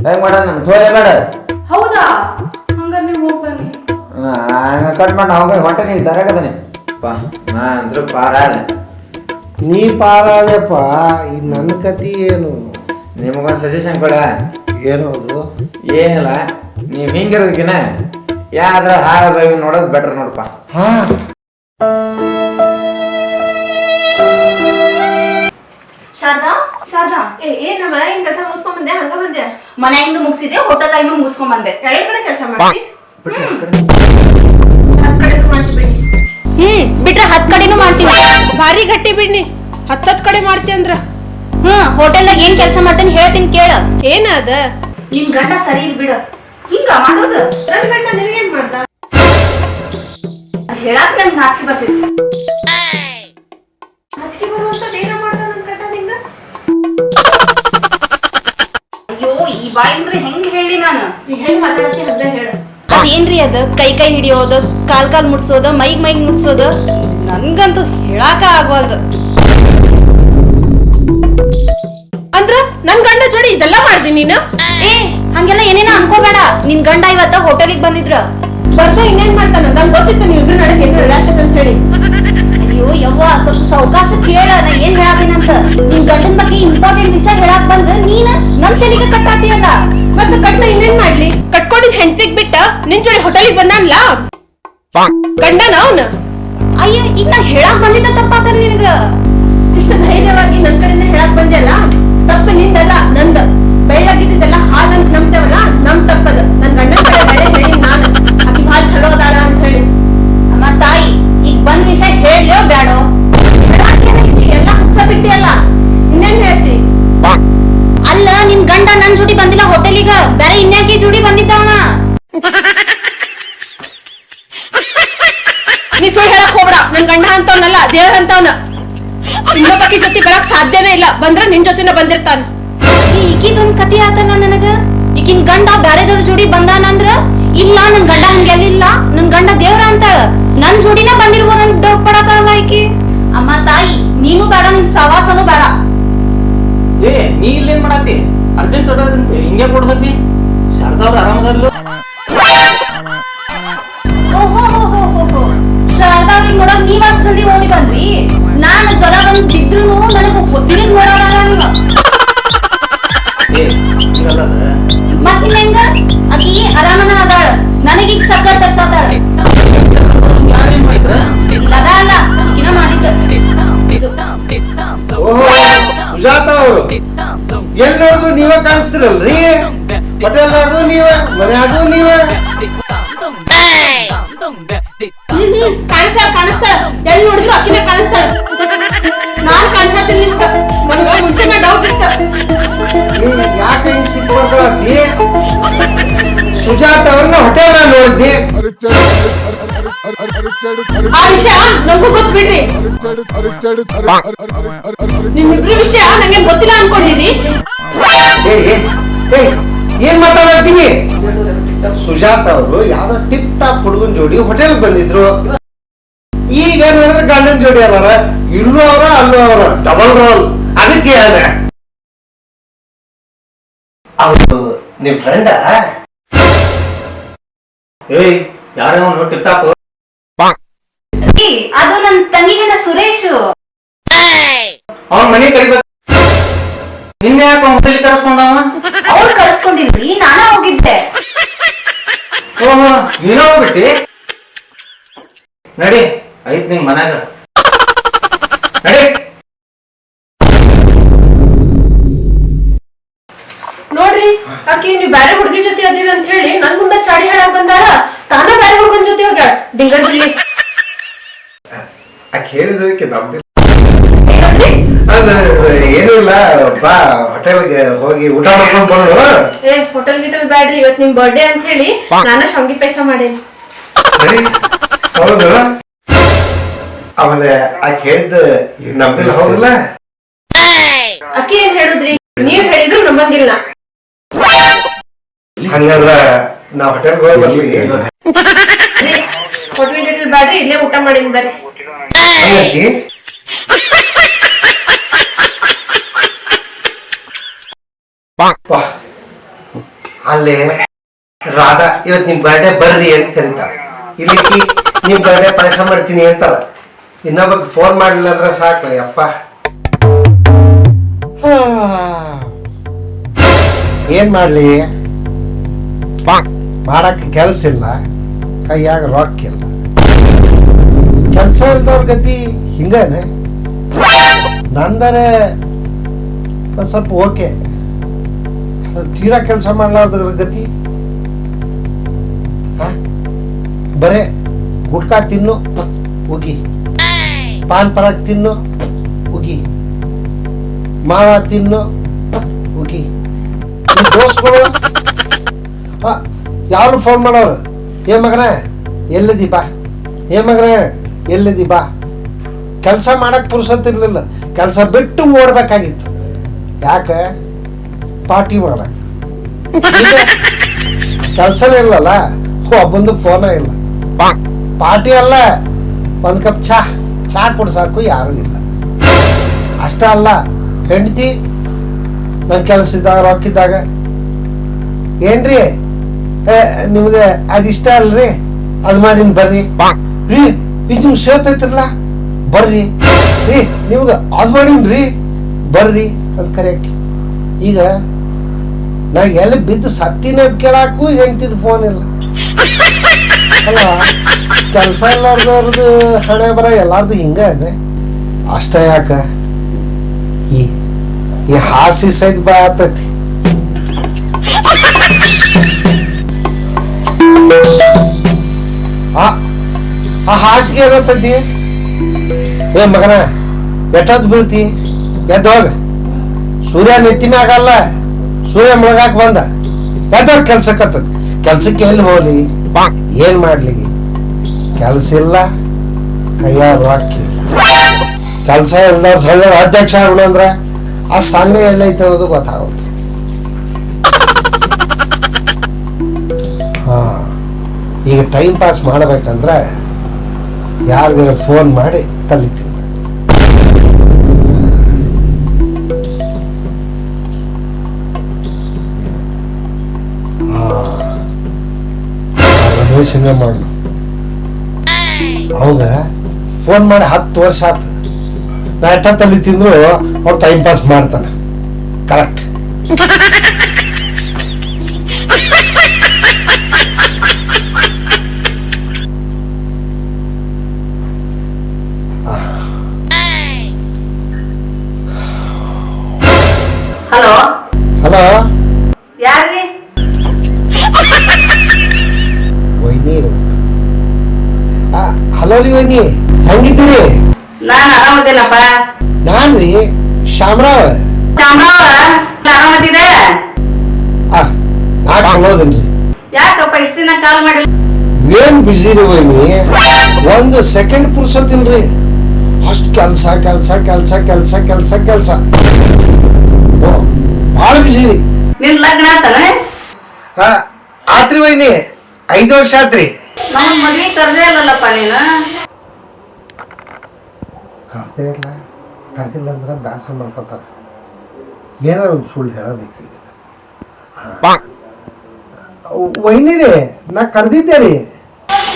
ಹೆಂಗ್ ಮಾಡೋಣ ನಮ್ ಥೋಯೇ ಬೇಡ ಹೌದಾ? ಹಂಗಾರೆ ನೀವು ಹೋಗಿ ಬನ್ನಿ. ಕಟ್ ಮಾಡಿ ನಾವು ಹೊಂಟೆ ನೀವು ದರಾಗದನೆ ಪಾ ನಾ ಅಂದ್ರು ಪಾರ ಅದ ನೀ ಪಾರಾದಪ್ಪ. ಈ ನನ್ನ ಕತಿ ಏನು? ನಿಮಗೊಂದು ಸಜೆಷನ್ ಕೊಡ. ಏನು ಅದು? ಏನಿಲ್ಲ, ನೀವು ಹಿಂಗಿರೋದಕ್ಕಿನ ಯಾವ್ದ್ರ ಹಾಳು ಬಾಯಿ ನೋಡೋದು ಬೆಟರ್ ನೋಡಪ್ಪ. ಹಾ, ಶಾರದಾ, ಶಾರದಾ, ಏನ ಮನೆಯಿಂದ ಕೆಲಸ ಮುಗಿಸ್ಕೊಂಡ್ ಬಂದೆ? ಹಂಗ ಬಂದೆ? ಮನೆಯಿಂದ ಮುಗಿಸಿದೆ, ಹೋಟೆಲ್ ಟೈಮ್ ಮುಗಿಸ್ಕೊಂಡ್ ಬಂದೆ. ಎರಡು ಕಡೆ ಕೆಲಸ ಮಾಡಿ ಬಿಟ್ರೆ 10 ಕಡೆನೂ ಮಾಡ್ತೀನಿ. ಭಾರಿ ಗಟ್ಟಿ ಬಿಡ್ನಿ. 10 ಕಡೆ ಮಾಡ್ತಿ ಅಂದ್ರ ಹೋಟೆಲ್ದಾಗ ಏನ್ ಕೆಲಸ ಮಾಡ್ತೇನೆ ಹೇಳ್ತೀನಿ ಕೇಳ. ಏನದ? ನಿನ್ ಗಂಡ ಸರಿ ಇಲ್ಲ ಬಿಡ. ಹಿಂಗ ಮಾಡೋದು? ನನ್ ಗಂಡ ನಿನಗೇನ್ ಮಾಡ್ದ? ಹೇಳಾಕ ನಂಗೆ ನಾಚಿಕೆ ಬರ್ತೈತಿ. ನಾಚಿಕೆ ಬರುವಂತದ್ದು ಏನ ಮಾಡ್ದ ನನ್ ಗಂಡ ನಿಂಗ? ಅಯ್ಯೋ, ಈ ಬಾಯಿ ಅಂದ್ರೆ ಹೆಂಗ್ ಹೇಳಿ ನಾನು? ಈಗ ಹೆಂಗ್ ಮಾತಾಡತ್ತೀನಿ ಅದ ಹೇಳ. ಅದೇನ್ರಿ ಅದ? ಕೈ ಹಿಡಿಯೋದು, ಕಾಲ್ ಮುಟ್ಸೋದು, ಮೈಗ್ ಮುಟ್ಸೋದು, ನನ್ಗಂತೂ ಹೇಳಾಕ ಆಗವಲ್ದು. ಅಂದ್ರ ನನ್ ಗಂಡ ಜೋಡಿ ಇದೆಲ್ಲ ಮಾಡ್ದಿ ನೀನು? ಹಂಗೆಲ್ಲ ಏನೇನ ಅನ್ಕೋಬೇಡ. ನಿನ್ ಗಂಡ ಇವತ್ತ ಹೋಟೆಲಿಗೆ ಬಂದಿದ್ರ. ಬರ್ದ ಇನ್ನೇನ್ ಮಾಡ್ತಾನ? ನಂಗೆ ಗೊತ್ತಿತ್ತು ನೀವು ಇಬ್ರು ನಡಕ್ ಏನು ಹೇಳಾಕತ್ತ ಅಂತ ಹೇಳಿ. ಅಯ್ಯೋ ಯವ್ವ, ಸ್ವಲ್ಪ ಸಾವಕಾಶ ಕೇಳ. ನಾ ಏನ್ ಹೇಳಾಕೇನಂತ. ನಿನ್ ಗಂಡನ ಬಗ್ಗೆ ಇಂಪಾರ್ಟೆಂಟ್ ವಿಷಯ ಹೇಳಾಕ್ ಬಂದ್ರೆ ನೀನ್ ನನ್ ತೆಲಿಗೆ ಕಟ್ಟಾತಿಯಲ್ಲ. ಮತ್ತೆ ಕಟ್ನ ಇನ್ನೇನ್ ಮಾಡ್ಲಿ? ಕಟ್ಕೊಂಡಿದ್ ಹೆಂಡತಿಗ್ ಬಿಟ್ಟ ನಿನ್ ಜೋಡಿ ಹೋಟೆಲಿಗೆ ಬಂದಾನ್ಲ ಗಂಡನ ಅವನ. ಅಯ್ಯ, ಈಗ ನಾ ಹೇಳಾಕ್ ಬಂದಿದ್ದ ತಪ್ಪಾದ ನಿನಗ. ಇಷ್ಟು ಧೈರ್ಯವಾಗಿ ನನ್ ಕಡೆನೇ ಹೇಳಕ್ ಬಂದ್ಯಲ್ಲ, ತಪ್ಪು ನಿಂದಲ್ಲ ನಂದ. ಬೆಳ್ಳಗಿದ್ದೆಲ್ಲ ಹಾಗಂತ ನಂಬ್ತೇವಲ್ಲ, ನಮ್ ತಪ್ಪದ. ನನ್ ಗಂಡನ ಕಡೆ ಬೆಳೆ ಹೇಳಿ ನಾನು ಆಕಿ ಭಾಳ ಚಲೋ ಅದಾಳ ಅಂತ ಹೇಳಿ. ಅಮ್ಮ ತಾಯಿ, ಈಗ ಬಂದ್ ವಿಷಯ ಹೇಳ್ಲೋ ಬ್ಯಾಡೋ? ಎಲ್ಲ ಹುಸ ಬಿಟ್ಟಿಯಲ್ಲ, ಇನ್ನೇನ್ ಹೇಳ್ತಿ? ಅಲ್ಲ, ನಿನ್ ಗಂಡ ನನ್ ಜೋಡಿ ಬಂದಿಲ್ಲ ಹೋಟೆಲಿಗ, ಬೇರೆ ಇನ್ಯಾಕಿ ಜೋಡಿ ಬಂದಿದ್ದವನ. ನೀ ಸುಳ್ಳು ಹೇಳಕ್ ಹೋಗ್ಬೇಡ. ನನ್ ಗಂಡ ಅಂತವನಲ್ಲ, ದೇವ್ರ ಅಂತವನ. ಇನ್ನೊಬ್ಬಾಕಿ ಜೊತೆ ಬರಕ್ ಸಾಧ್ಯನೇ ಇಲ್ಲ. ಬಂದ್ರ ನಿನ್ ಜೊತೆನ ಬಂದಿರ್ತಾನ. ಈಕಿದೊಂದ್ ಕತಿ ಆತಲ್ಲ ನನಗ. ಈಕಿನ್ ಗಂಡ ಬ್ಯಾರೆದವ್ರ ಜೋಡಿ ಬಂದಾನಂದ್ರ ಇಲ್ಲ, ನನ್ ಗಂಡ ಹಂಗೆಲ್ಲ, ನನ್ ಗಂಡ ದೇವ್ರ ಅಂತಾಳ. ನನ್ ಜೋಡಿನ ಬಂದಿರ್ಬೋದಂತ ಡೌಟ್ ಪಡಕಲ್ಲ ಈಕಿ. ಅಮ್ಮ ತಾಯಿ, ನೀನು ಬೇಡ, ನಿನ್ ಸವಾಸನು ಬೇಡ. ನೀ ಇಲ್ಲೇನ್ ಮಾಡತ್ತಿ? ಅರ್ಜೆಂಟ್ ಹಿಂಗೆ ಕೊಡ್ ಬಂದಿ? ಶಾರದಾ ಅವ್ರ ಆರಾಮದಲ್ಲ? ಓಹೋ, ಶಾರದಾ ಅವ್ರಿಗೆ ನೋಡಕ್ ನೀವ್ ಅಷ್ಟ್ ಜಲ್ದಿ ಓಡಿ ಬಂದ್ರಿ? ನಾನ್ ಜ್ವರ ಬಂದ್ ಬಿದ್ರು ನನಗ ಗೊತ್ತಿಲ್ಲ ನೋಡೋಣ. ಮತ್ ಹೆಂಗ? ಆಕಿ ಆರಾಮನ ಅದಾಳ, ನನಗೀಗ ಸಕ್ಕರ್ ತರ್ಸಾತಾಳ. ಲದ ಅಲ್ಲ, ಆಕಿನ ಮಾಡಿದ್ದ. ಓಹೋ, ಸುಜಾತ ಅವರು ಎಲ್ಲಿ ನೋಡಿದ್ರು ನೀವ ಕಾಣಿಸ್ತಿರಲ್ರಿ? ಹೋಟೆಲ್ನಾಗೂ ನೀವ, ಮನ್ಯಾಗೂ ನೀವ. ಕಾಣಿಸ್ತಾಳ. ಎಲ್ಲಿ ನೋಡಿದ್ರು ಅಕ್ಕಿನ ಕಾಣಿಸ್ತಾಳ. ನಾನ್ ಕಾಣಿಸತ್ತಿಲ್ಲ ನಿಮ್ಗ. ನಮ್ಗ ಮುಂಚೆನ ಡೌಟ್ ಇತ್ತ. ಯಾಕೆ ಹಿಂಗ್ ಸಿಟ್ಟು ಮಾಡ್ಕೊಳತ್ತಿ? ಸುಜಾತ ಅವ್ರನ್ನ ಹೋಟೆಲ್ ನೋಡಿದ್ದೆ. ಆ ವಿಷಯ ನಮಗೂ ಗೊತ್ತು ಬಿಡ್ರಿ. ನಿಮ್ಮಿಬ್ರು ವಿಷಯ ನಂಗೆ ಗೊತ್ತಿಲ್ಲ ಅನ್ಕೊಂಡಿರಿ. ಏನ್ ಮಾತಾಡತ್ತೀನಿ? ಸುಜಾತ ಅವರು ಯಾವ್ದೋ ಟಿಪ್ ಟಾಪ್ ಹುಡುಗನ್ ಜೋಡಿ ಹೋಟೆಲ್ ಬಂದಿದ್ರು. ಈಗ ನೋಡಿದ್ರೆ ಗಂಡನ್ ಜೋಡಿ ಅದಾರ. ಇಲ್ಲೂ ಅವರ ಅಲ್ಲೂ ಅವರ, ಡಬಲ್ ರೋಲ್. ಅದಕ್ಕೆ ಹೇಳ್ದೆ. ಅವರು ನಿಮ್ ಫ್ರೆಂಡ? ಯಾರು ಟಿಪ್ ಟಾಪ್? ಅದು ನನ್ ತಂಗಿ ಗಂಡ ಸುರೇಶ್. ಅವ್ನ ಮನೆ ಕರಿಬೇಕು. ನಿನ್ನೆ ಯಾಕೆ ಹೋಟೆಲ್ ಕರ್ಸ್ಕೊಂಡವ? ಅವ್ರು ಕಳ್ಸ್ಕೊಂಡಿದ್ರಿ, ನಾನ ಹೋಗಿದ್ದೆ. ಓಹೋ, ನೀನ ಹೋಗ್ಬಿಟ್ಟಿ? ನಡಿ, ಐತ್ ನಿಂಗ್ ಮನ್ಯಾಗ ನಡಿ. ನೋಡ್ರಿ, ಆಕಿ ನೀವ್ ಬ್ಯಾರೆ ಹುಡುಗಿ ಜೊತೆ ಅದಿರ ಅಂತ ಹೇಳಿ ನನ್ ಮುಂದೆ ಚಾಡಿ ಹೇಳಕ್ ಬಂದಾಳ. ತಾನ ಬ್ಯಾರೆ ಹುಡುಗನ್ ಜೊತೆ ಹೋಗ್ಯಾಳ. ಡಿಂಗಲ್ ಆಕೆ ಹೇಳಿದಕ್ಕೆ ನಂಬಿಲ್ಲ. ಏನೂ ಇಲ್ಲ, ಬಾ ಹೋಟೆಲ್ಗೆ ಹೋಗಿ ಊಟ ಮಾಡ್ಕೊಂಡು ಬಂದು. ಹೋಟೆಲ್ ಗಿಟಲ್ ಬ್ಯಾಡ್ರಿ, ಇವತ್ ನಿಮ್ ಬರ್ಡೇ ಅಂತ ಹೇಳಿ ನಾನ ಶಾವಿಗೆ ಪಾಯಸ ಮಾಡೇನಿ. ಹೌದು. ಆಮೇಲೆ ಆಕೆ ಹೇಳಿದ್ದು ನಂಬಿಲ್ಲ, ಹೌದಿಲ್ಲ? ಅಕ್ಕಿ ಏನ್ ಹೇಳುದ್ರಿ? ನೀವ್ ಹೇಳಿದ್ರು ನಂಬಂಗಿಲ್ಲ. ಹಂಗಾದ್ರ ನಾವ್ ಹೋಟೆಲ್ಗೆ ಹೋಗಿ ಬರ್ಲಿ. ಹೋಟೆಲ್ ಗಿಟಲ್ ಬ್ಯಾಡ್ರಿ, ಇಲ್ಲೇ ಊಟ ಮಾಡೀನಿ ಬರ್ರಿ. ಅಲ್ಲೇ ರಾಧಾ ಇವತ್ತು ನಿಮ್ ಬರ್ಡೇ ಬರ್ರಿ ಅಂತ ಕರೀತಾಳ. ಇಲ್ಲಿಕ್ಕಿ ನಿಮ್ ಬರ್ಡೇ ಪಾಯಸ ಮಾಡ್ತೀನಿ ಅಂತಾಳ. ಇನ್ನೊಬ್ಬಕ್ಕೆ ಫೋನ್ ಮಾಡಲಿಲ್ಲ ಅಂದ್ರೆ ಸಾಕು ಯಪ್ಪ. ಏನ್ ಮಾಡ್ಲಿ, ಮಾಡಕ್ಕೆ ಕೆಲಸ ಇಲ್ಲ, ಕೈಯಾಗ ರೊಕ್ಕ ಇಲ್ಲ. ಕೆಲಸ ಇಲ್ದವ್ರ ಗತಿ ಹಿಂಗನೆ. ನಂದರೆ ಒಂದ್ ಸ್ವಲ್ಪ ಓಕೆ, ತೀರಾ ಕೆಲಸ ಮಾಡ್ಲಾರ್ದ್ರ ಗತಿ ಬರೇ ಗುಟ್ಕಾ ತಿನ್ನು ಉಗಿ, ಪಾನ್ ಪರಾಗ್ ತಿನ್ನು ಉಗಿ, ಮಾವ ತಿನ್ನು ಉಗಿ. ದೋಸ್ಗಳು ಯಾರು ಫೋನ್ ಮಾಡೋರು, ಏ ಮಗನ ಎಲ್ಲಿದಿ ಬಾ, ಏ ಮಗನ ಎಲ್ಲಿದಿ ಬಾ. ಕೆಲಸ ಮಾಡಕ್ಕೆ ಪುರುಸತ್ತಿರ್ಲಿಲ್ಲ, ಕೆಲಸ ಬಿಟ್ಟು ಓಡ್ಬೇಕಾಗಿತ್ತು. ಯಾಕೆ? ಪಾರ್ಟಿ ಮಾಡಕ್ಕೆ. ಕೆಲಸನೇ ಇಲ್ಲಲ್ಲ, ಒಬ್ಬಂದು ಫೋನ ಇಲ್ಲ. ಪಾರ್ಟಿ ಅಲ್ಲ, ಒಂದು ಕಪ್ ಚಾ ಕುಡ್ಸಾಕು ಯಾರೂ ಇಲ್ಲ. ಅಷ್ಟ ಅಲ್ಲ, ಹೆಂಡತಿ ನನ್ನ ಕೆಲಸ ಇದ್ದಾಗ ರೊಕ್ಕಿದ್ದಾಗ ಏನ್ರಿ ನಿಮ್ಗೆ ಅದಿಷ್ಟ ಅಲ್ರಿ, ಅದು ಮಾಡಿನ ಬರ್ರಿ ರೀ, ಇದು ನಿಮ್ಗೆ ಸೇರ್ತೈತಿರಲ್ಲ ಬರ್ರಿ ರೀ, ನಿಮ್ಗೆ ಅದು ಮಾಡೀನ್ರಿ ಬರ್ರಿ ಅಂತ ಕರೆಯಕ್ಕೆ. ಈಗ ನಾ ಎಲ್ಲಿ ಬಿದ್ದು ಸತ್ತಿನ ಅದ್ ಕೇಳಾಕು ಹೆಂಡ್ತಿದ್ ಫೋನ್ ಇಲ್ಲ ಅಲ್ಲ. ಕೆಲಸ ಎಲ್ಲಾರ್ದವ್ರದ್ದು ಹಣೆ ಬರ ಎಲ್ಲಾರ್ದು ಹಿಂಗ ಅಷ್ಟ. ಯಾಕ ಈ ಹಾಸಿ ಸೈದ್ ಬಾ ಆತೈತಿ. ಆ ಹಾಸಿಗೆ ಏನಂತಂತಿ, ಏ ಮಗನ ಎಟ್ಟದ್ ಬೀಳ್ತಿ, ಎದ್ದೋಗ. ಸೂರ್ಯ ನೆತ್ತಿ ಮ್ಯಾಗಲ್ಲ, ಸೂರ್ಯ ಮುಳಗಾಕ್ ಬಂದ, ಎದ್ದೋಗ ಕೆಲ್ಸಕ್ಕತ್ತದ. ಕೆಲ್ಸಕ್ಕೆ ಎಲ್ಲಿ ಹೋಗ್ಲಿ, ಏನ್ ಮಾಡ್ಲಿ? ಕೆಲ್ಸ ಇಲ್ಲ, ಕೈಯ ರೊಕ್ಕ ಇಲ್ಲ. ಕೆಲಸ ಇಲ್ದವ್ರ ಸಂಘದ ಅಧ್ಯಕ್ಷ ಆಗೋಣ ಅಂದ್ರ ಆ ಸಂಘ ಎಲ್ಲೈತೆ ಅನ್ನೋದು ಗೊತ್ತಾಗುತ್ತೆ. ಈಗ ಟೈಮ್ ಪಾಸ್ ಮಾಡ್ಬೇಕಂದ್ರೆ ಯಾರಿಗಾರ ಫೋನ್ ಮಾಡಿ ತಲಿತೀನಿ. ರಮೇಶಂಗ ಮಾಡು, ಅವಾಗ ಫೋನ್ ಮಾಡಿ 10 ವರ್ಷ ಆತು. ನಾ ಎಟ್ಟಲ್ಲಿ ತಿಂದ್ರು ಅವ್ರು ಟೈಮ್ ಪಾಸ್ ಮಾಡ್ತಾನೆ. ಕರೆಕ್ಟ್. ಹಲೋ ಹಲೋ, ಯಾರ್ರಿ? ವೈನಿ. ಹಲೋ ರೀ ವೈನಿ, ಹೆಂಗಿದ್ದೀರಿ? ನಾನ್ ಆರಾಮದೇನಪ್ಪ. ನಾನ್ರಿ ಶಾಮರಾವ್. ಆರಾಮದಿದೆ? ನಾ ಚಲೋದನ್ರಿ. ಯಾಕಪ್ಪ ಇಷ್ಟ ದಿನ ಕಾಲ್ ಮಾಡಿಲ್ಲ? ಏನ್ ಬಿಸಿ ರೀ ವೈನಿ, ಒಂದು ಸೆಕೆಂಡ್ ಪುರ್ಸೋತಿಲ್ರಿ. ಅಷ್ಟು ಕೆಲ್ಸ ಕೆಲ್ಸ ಕೆಲ್ಸ ಕೆಲ್ಸ ಕೆಲ್ಸ ಕೆಲ್ಸ ಭಾಳ ಬಿಸಿ ರೀ. ನಿನ್ ಲಗ್ನ ಆತನ? ಆತ್ರಿ ವೈನಿ, 5 ವರ್ಷ ಆತ್ರಿ. ನಮ್ ಮದ್ವಿ ಕರ್ದೇ ಇಲ್ಲಲ್ಲಪ್ಪ ನೀನು. ಕರ್ದಿಲ್ಲ ಅಂದ್ರೆ ಬ್ಯಾಸ ಮಾಡ್ಕೊತಾರ. ಏನಾರ ಒಂದು ಸುಳ್ಳು ಹೇಳಬೇಕು. ವೈನಿ ರೀ, ನಾ ಕರ್ದಿದ್ದೆ ರೀ.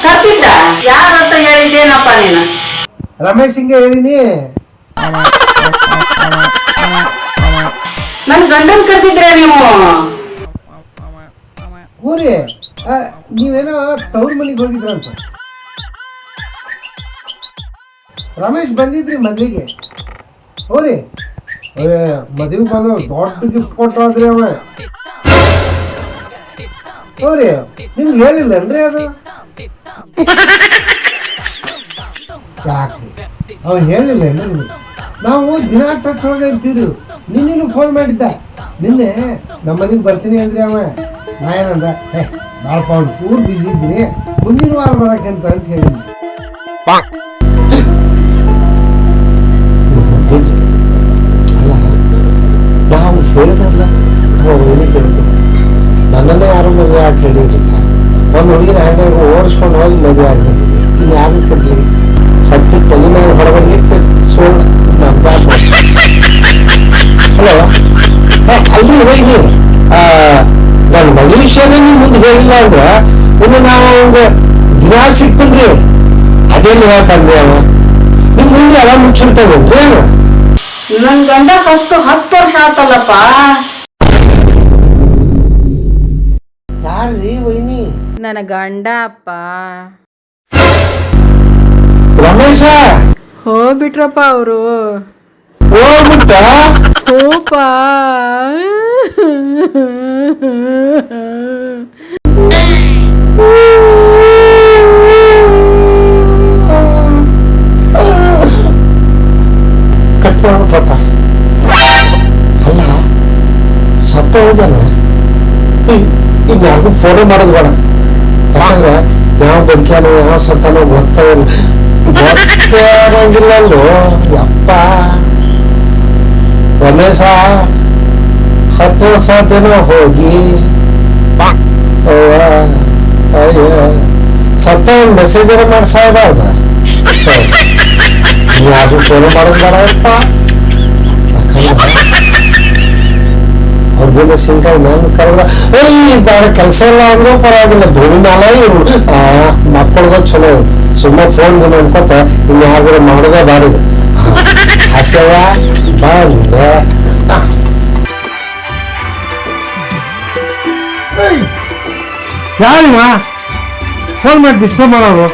ಕರ್ತಿದ್ದ? ಯಾರಂತ ಹೇಳಿದ್ದೇನಪ್ಪ ನೀನು? ರಮೇಶ್ ಹಿಂಗೆ ಹೇಳಿನಿ. ನನ್ ಗಂಡನ್ ಕರ್ತಿದ್ರೆ ನೀವು? ಹ್ಞೂ ರೀ, ನೀವೇನೋ ತವ್ರ ಮನೆಗೆ ಹೋಗಿದ್ರಂತ. ರಮೇಶ್ ಬಂದಿದ್ರಿ ಮದ್ವೆಗೆ. ಹ್ಞೂ ರೀ, ಮದುವೆ ಬಂದ ದೊಡ್ಡ ಗಿಫ್ಟ್ ಕೊಟ್ಟದ್ರಿ ಅವ. ಹ್ಞೂ ರೀ, ನಿಮ್ಗೆ ಹೇಳಿಲ್ಲನ್ರಿ ಅದು? ಯಾಕೆ ಅವ್ನು ಹೇಳಿಲ್ಲ ನಿಮ್ಗೆ? ನಾವು ದಿನ ಟಚ್ ಒಳಗೆ ಇರ್ತೀವಿ. ನಿನ್ನೇನು ಫೋನ್ ಮಾಡಿದ್ದ, ನಿನ್ನೆ ನಮ್ಮ ಮನೆಗೆ ಬರ್ತೀನಿ ಅಂದ್ರಿ ಅವ. ನಾ ಏನಂದ, ಭಾಳಪ್ಪ ಅವ್ನು ಪೂರ್ ಬಿಸಿ ಇದ್ದೀನಿ, ಮುಂದಿನ ವಾರ ಬರಕಂತ ಅಂತ ಹೇಳಿದ್ವಿ. ನಾವು ಹೇಳಿದ್ರಲ್ಲ, ಹೇಳಿದ್ರು ನನ್ನನ್ನೇ ಯಾರು ಮದುವೆ ಆಗಿ ಹೇಳಿರಲಿಲ್ಲ. ಒಂದು ಹುಡುಗಿನ ಹಂಗಾಗಿ ಓಡಿಸ್ಕೊಂಡು ಹೋಗಿ ಮದುವೆ ಆಗಿ ಬಂದಿದ್ವಿ. ಇನ್ನು ಯಾರನ್ನ ಕಟ್ಲಿ? ಸತ್ಯ ತಲೆ ಮೇಲೆ ಹೊರಬಂದಿತ್ತು ಸೋಲ್ ನಮ್ಮ. ಹಲೋ, ಅಲ್ರಿ ಹೋಗಿ ನನ್ನ ಮದುವೆ ವಿಷಯನೇ ನೀವು ಮುಂದೆ ಹೇಳಿಲ್ಲ ಅಂದ್ರ ಇನ್ನು ನಾವು ಅವಂಗ ದಿನ ಸಿಗ್ತೀನ್ರಿ ಅದೆಲ್ಲಿ ಹೇಳ್ತಾನ್ರಿ ಅವ ನಿಮ್ ಮುಂದೆ ಎಲ್ಲ ಮುಚ್ಚಿರ್ತಾವೇನ್ರಿ ಅವ ನನ್ ಗಂಡ ಸತ್ತು 10 ವರ್ಷ ಆತಲ್ಲಪ್ಪ. ಯಾರ್ರಿ ವೈನಿ ನನ್ನ ಗಂಡ ಅಪ್ಪ ರಮೇಶ ಹೋಗ್ಬಿಟ್ರಪ್ಪ ಅವರು. ಹೋಗ್ಬಿಟ್ಟ ಹೋಪ ಕಟ್ ಮಾಡ್ಬಿಟ್ರಪ್ಪ. ಅಲ್ಲ ಸತ್ತ ಹೋಗ್ಯಾನ ಈಗ ಯಾರಿಗೂ ಫೋಟೋ ಮಾಡೋದು ಬೇಡ. ಯಾಕಂದ್ರೆ ಯಾವ ಬದುಕ್ಯಾನೋ ಯಾವ ಸತ್ತಾನೋ ಗೊತ್ತಾಗಂಗಿಲ್ಲ ಅಲ್ಲೋ ಯಪ್ಪ. ರಮೇಶ 10 ವರ್ಷ ಆತೇನೋ ಹೋಗಿ ಅಯ್ಯ ಸತ್ತ ಒಂದು ಮೆಸೇಜ್ ಮಾಡಿ ಸಾಯ್ಬಾರ್ದ. ಯಾರಿಗೂ ಫೋಟೋ ಮಾಡೋದು ಬೇಡಪ್ಪ. ಯಾಕಂದ್ರೆ ಅವ್ರಿಗೇನು ಸಿಂಕಾಯಿ ನಾನು ಕರೆದ್ರ ಬೇಡ ಕೆಲಸ ಇಲ್ಲ ಅಂದ್ರೂ ಪರವಾಗಿಲ್ಲ ಭೂಮಿ ಮೇಲೆ ಇರು ಮಕ್ಕಳದ ಚಲೋ ಇದೆ. ಸುಮ್ಮನೆ ಫೋನ್ ಅನ್ಕೋತ ಇನ್ನು ಯಾರು ಮಾಡೋದೇ ಬಾಡಿದೆ ಅಷ್ಟೇವ ಬಂದೆ. ಯಾರಿವ ಫೋನ್ ಮಾಡಿ ಡಿಸ್ಟರ್ಬ್ ಮಾಡೋರು?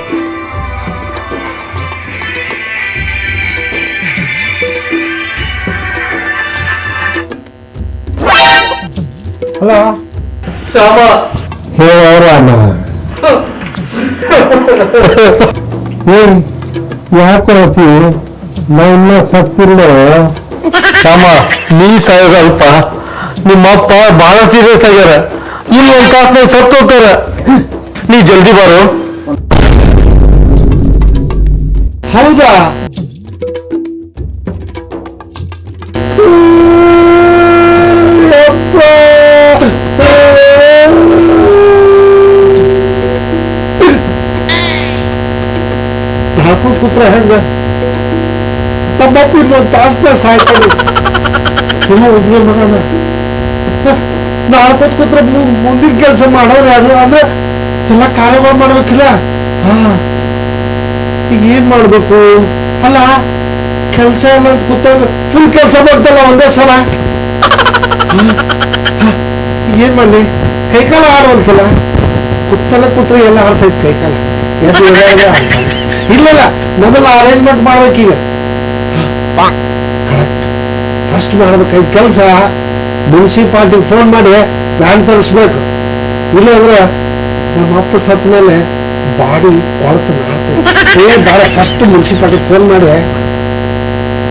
ಹಲೋ ಹೇಳವ್ರ ಯಾಕೊಳತಿ ನಾ ಇನ್ನ ಸತ್ತಿಲ್ಲ. ರಾಮ ನೀ ಸಾಯೋದಲ್ಪ ನಿಮ್ಮಪ್ಪ ಬಹಳ ಸೀರಿಯಸ್ ಆಗ್ಯಾರ. ಇಲ್ಲಿ ಒಂದು ತಾಸ್ನಾಗ ಸತ್ತು ಹೋಗ್ತಾರ. ನೀ ಜಲ್ದಿ ಬಾರು. ಹೌದಾ? ಹಾಕೊಂಡು ಕೂತ್ರ ಹೆಂಗ? ನಮ್ಮಪ್ಪ ಇನ್ನೊಂದು ತಾಸ್ನ ಸಾಯ್ತಾನೆ. ಒಬ್ಬನೇ ಮಗನ ನಾಳ್ಕೊತ್ ಕೂತ್ರ ಮುಂದಿನ ಕೆಲಸ ಮಾಡೋರು ಯಾರು? ಅಂದ್ರೆ ಎಲ್ಲ ಕಾರ್ಯಗಳು ಮಾಡ್ಬೇಕಿಲ್ಲ. ಈಗ ಏನ್ ಮಾಡ್ಬೇಕು? ಅಲ್ಲ ಕೆಲಸ ಇಲ್ಲ ಅಂತ ಕೂತಾಗ ಫುಲ್ ಕೆಲಸ ಮಾಡ್ತಲ್ಲ ಒಂದೇ ಸಲ. ಏನ್ ಮಾಡ್ಲಿ? ಕೈಕಾಲ ಆಡುವಂತಲ್ಲ. ಕೂತಲ್ಲ ಕೂತ್ರೆ ಎಲ್ಲ ಆಡ್ತೈತಿ ಕೈಕಾಲ. ಎದ್ದು ಆಡ್ತಾನೆ. ಇಲ್ಲ ಮೊದಲ ಅರೇಂಜ್ಮೆಂಟ್ ಮಾಡ್ಬೇಕೀಗ. ಕರೆಕ್ಟ್ ಫಸ್ಟ್ ಮಾಡ್ಬೇಕಾಗಿ ಕೆಲಸ ಮುನ್ಸಿಪಾಲ್ಟಿಗೆ ಫೋನ್ ಮಾಡಿ ವ್ಯಾನ್ ತರಿಸ್ಬೇಕು. ಇಲ್ಲಾಂದ್ರೆ ನಮ್ಮ ಅಪ್ಪ ಸತ್ತ ಮೇಲೆ ಬಾಡಿ ಕೊಳತು ಮಾಡ್ತೈತಿ. ಬೇಡ ಫಸ್ಟ್ ಮುನ್ಸಿಪಾಲ್ಟಿಗೆ ಫೋನ್ ಮಾಡಿ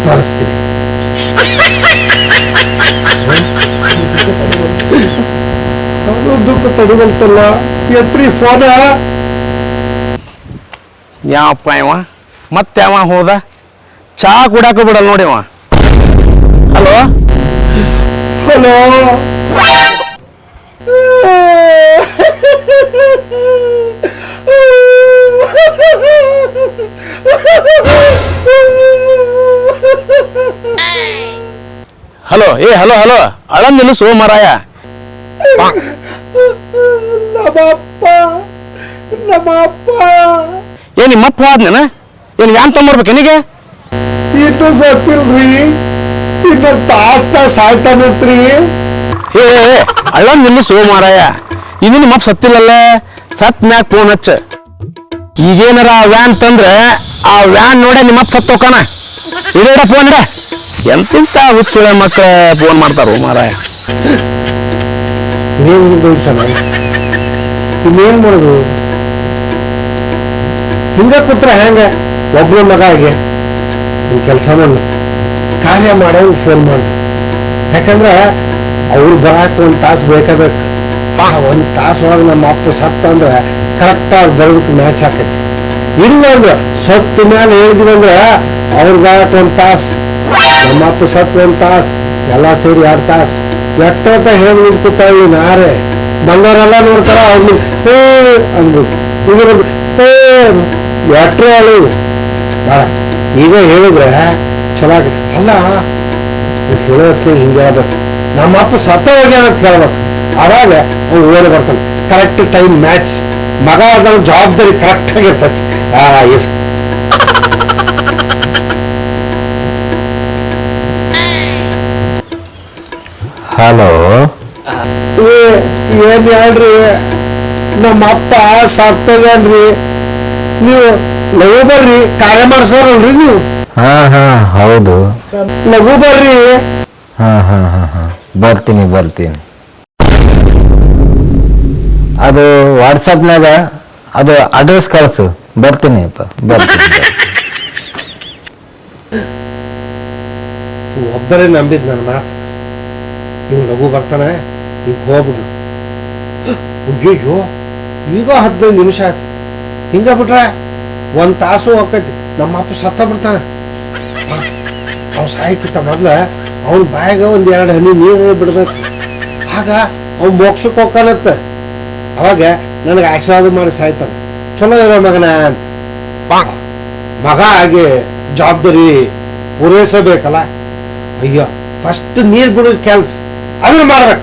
ತರಿಸ್ತೀನಿ. ಅವನು ದುಃಖ ತಡಿಬಂತಲ್ಲ ಎತ್ರಿ ಫೋನ. ಯಾವಪ್ಪ ಇವ ಮತ್ತೆ ಅವ ಹೋದ ಚಾ ಕುಡಾಕ ಬಿಡಲ್ಲ ನೋಡಿ ಅವ. Hello hello hello hello hello ಅಳನ್ ನಿಲ್ಲಿಸು ಮಾರಾಯ. ನಮ್ಮಪ್ಪ ಏನ್ ನಿಮ್ಮಪ್ಪ ಹೋದ್ನೇನ? ಏನ್ ಯಾನ್ ತೊಂಬರ್ಬೇಕು ನಿನಗೆ? ಇನ್ನು ಸತ್ತಿಲ್ರಿ, ಇನ್ನು ತಾಸ್ತ ಸಾಯ್ತಾನತ್ರಿ. ಅಳನ್ ನಿಲ್ಲಿಸು ಮಾರಾಯ. ಇನ್ನು ನಿಮ್ಮಪ್ಪ ಸತ್ತಿಲ್ಲಲ್ಲ, ಸತ್ ಮ್ಯಾಗ ಫೋನ್ ಹಚ್ಚ. ಈಗೇನಾರ ಆ ವ್ಯಾನ್ ತಂದ್ರೆ ಆ ವ್ಯಾನ್ ನೋಡ ನಿಮ್ಮಪ್ಪ ಸತ್ತೋಕನ. ಇಡ ಫೋನ್ ಇಡ. ಎಂತಿಂತ ಹುಚ್ಚುಳೆ ಮಕ್ಕಳ ಫೋನ್ ಮಾಡ್ತಾರೋ ಮಾರಾಯ. ಇನ್ನೇನ್ ಮಾಡುದು? ಹಿಂಗ ಕೂತ್ರ ಹೆಂಗ? ಒಬ್ಬನ ಮಗ ಆಗಿ ಕೆಲಸ ಕಾರ್ಯ ಮಾಡೋರು ಫೋನ್ ಮಾಡಿ. ಯಾಕಂದ್ರೆ ಅವ್ರು ಬರಾಕ ಒಂದು ತಾಸು ಬೇಕಾಗಬೇಕು. ಒಂದು ತಾಸು ಒಳಗೆ ನಮ್ಮ ಅಪ್ಪ ಸತ್ತ ಅಂದ್ರೆ ಕರೆಕ್ಟ್ ಅವ್ರು ಬರೋದಕ್ಕೆ ಮ್ಯಾಚ್ ಹಾಕೈತಿ. ಇಲ್ಲ ಅಂದ್ರೆ ಸತ್ತು ಮೇಲೆ ಹೇಳಿದ್ವಿ ಅಂದ್ರೆ ಅವ್ರು ಬರಾಕ ಒಂದು ತಾಸು, ನಮ್ಮ ಅಪ್ಪ ಸತ್ತು ಒಂದು ತಾಸು, ಎಲ್ಲ ಸೇರಿ 2 ತಾಸು. ಎಷ್ಟಂತ ಹೇಳಿದ್ ಕೂತಾಳಿ ನಾರೇ ಬಂದವರೆಲ್ಲ ನೋಡ್ತಾರ. ಅವ್ರು ಅಂದ್ಬಿಟ್ಟು ಇದ್ರದ್ದು ಎಟ್ರೆ ಹೇಳೋದು ಬೇಡ. ಈಗ ಹೇಳಿದ್ರೆ ಚಲೋ ಆಗತ್ತೆ. ಅಲ್ಲ ಹೇಳೋಕ್ಕೆ ಹಿಂಗೆ ಹೇಳ್ಬೇಕು. ನಮ್ಮ ಅಪ್ಪ ಸತ್ತ ಹೋಗ್ಯಾನ ಅಂತ ಹೇಳ್ಬೇಕು. ಅವಾಗ ಅವ್ನು ಓಡಿ ಬರ್ತಾನೆ. Correct time match. ಮಗ ಅದ ಜವಾಬ್ದಾರಿ ಕರೆಕ್ಟ್ ಆಗಿರ್ತೈತಿ. ಹಲೋ, ಏನ್ ಹೇಳ್ರಿ, ನಮ್ಮ ಅಪ್ಪ ಸತ್ತೋಗ್ಯಾನ್ರಿ. ನೀವು ಲಘು ಬರ್ರಿ, ಕಾರ್ಯ ಮಾಡ್ಸೋರಲ್ರಿ ನೀವು. ಹಾ ಹಾ ಹೌದು. ಲಘು ಬರ್ರಿ. ಹಾ ಹಾ ಹಾ ಹಾ ಬರ್ತೀನಿ. ಅದು ವಾಟ್ಸಪ್ನಾಗ ಅದು ಅಡ್ರೆಸ್ ಕಳಿಸು, ಬರ್ತೀನಿಪ್ಪ. ಒಬ್ಬರೇ ನಂಬಿದ್ ನನ್ನ ಮಾತು. ಇವ್ ಲಘು ಬರ್ತಾನೆ, ಈಗ ಹೋಗ್ಬಿಡು. ಅಯ್ಯೋ, ಈಗ 15 ನಿಮಿಷ ಆಯ್ತು. ಹಿಂಗ ಬಿಟ್ರೆ 1 ತಾಸು ಹೋಗೈತಿ. ನಮ್ಮ ಅಪ್ಪ ಸತ್ತ ಬಿಡ್ತಾನೆ. ಅವ್ ಸಾಯ್ಕಿತ್ತ ಮೊದ್ಲ ಅವನ ಬಾಯಾಗ 1-2 ಹನಿ ನೀರು ಬಿಡ್ಬೇಕು. ಆಗ ಅವ್ ಮೋಕ್ಷಕ್ಕೆ ಹೋಗ್ತಾನತ್ತ. ಅವಾಗ ನನಗೆ ಆಶೀರ್ವಾದ ಮಾಡಿ ಸಾಯ್ತಾನೆ. ಚಲೋ ಇರೋ ಮಗನ ಅಂತ. ಮಗ ಆಗಿ ಜವಾಬ್ದಾರಿ ಪೂರೈಸಬೇಕಲ್ಲ. ಅಯ್ಯೋ, ಫಸ್ಟ್ ನೀರು ಬಿಡೋ ಕೆಲ್ಸ ಅದನ್ನ ಮಾಡ್ಬೇಕು.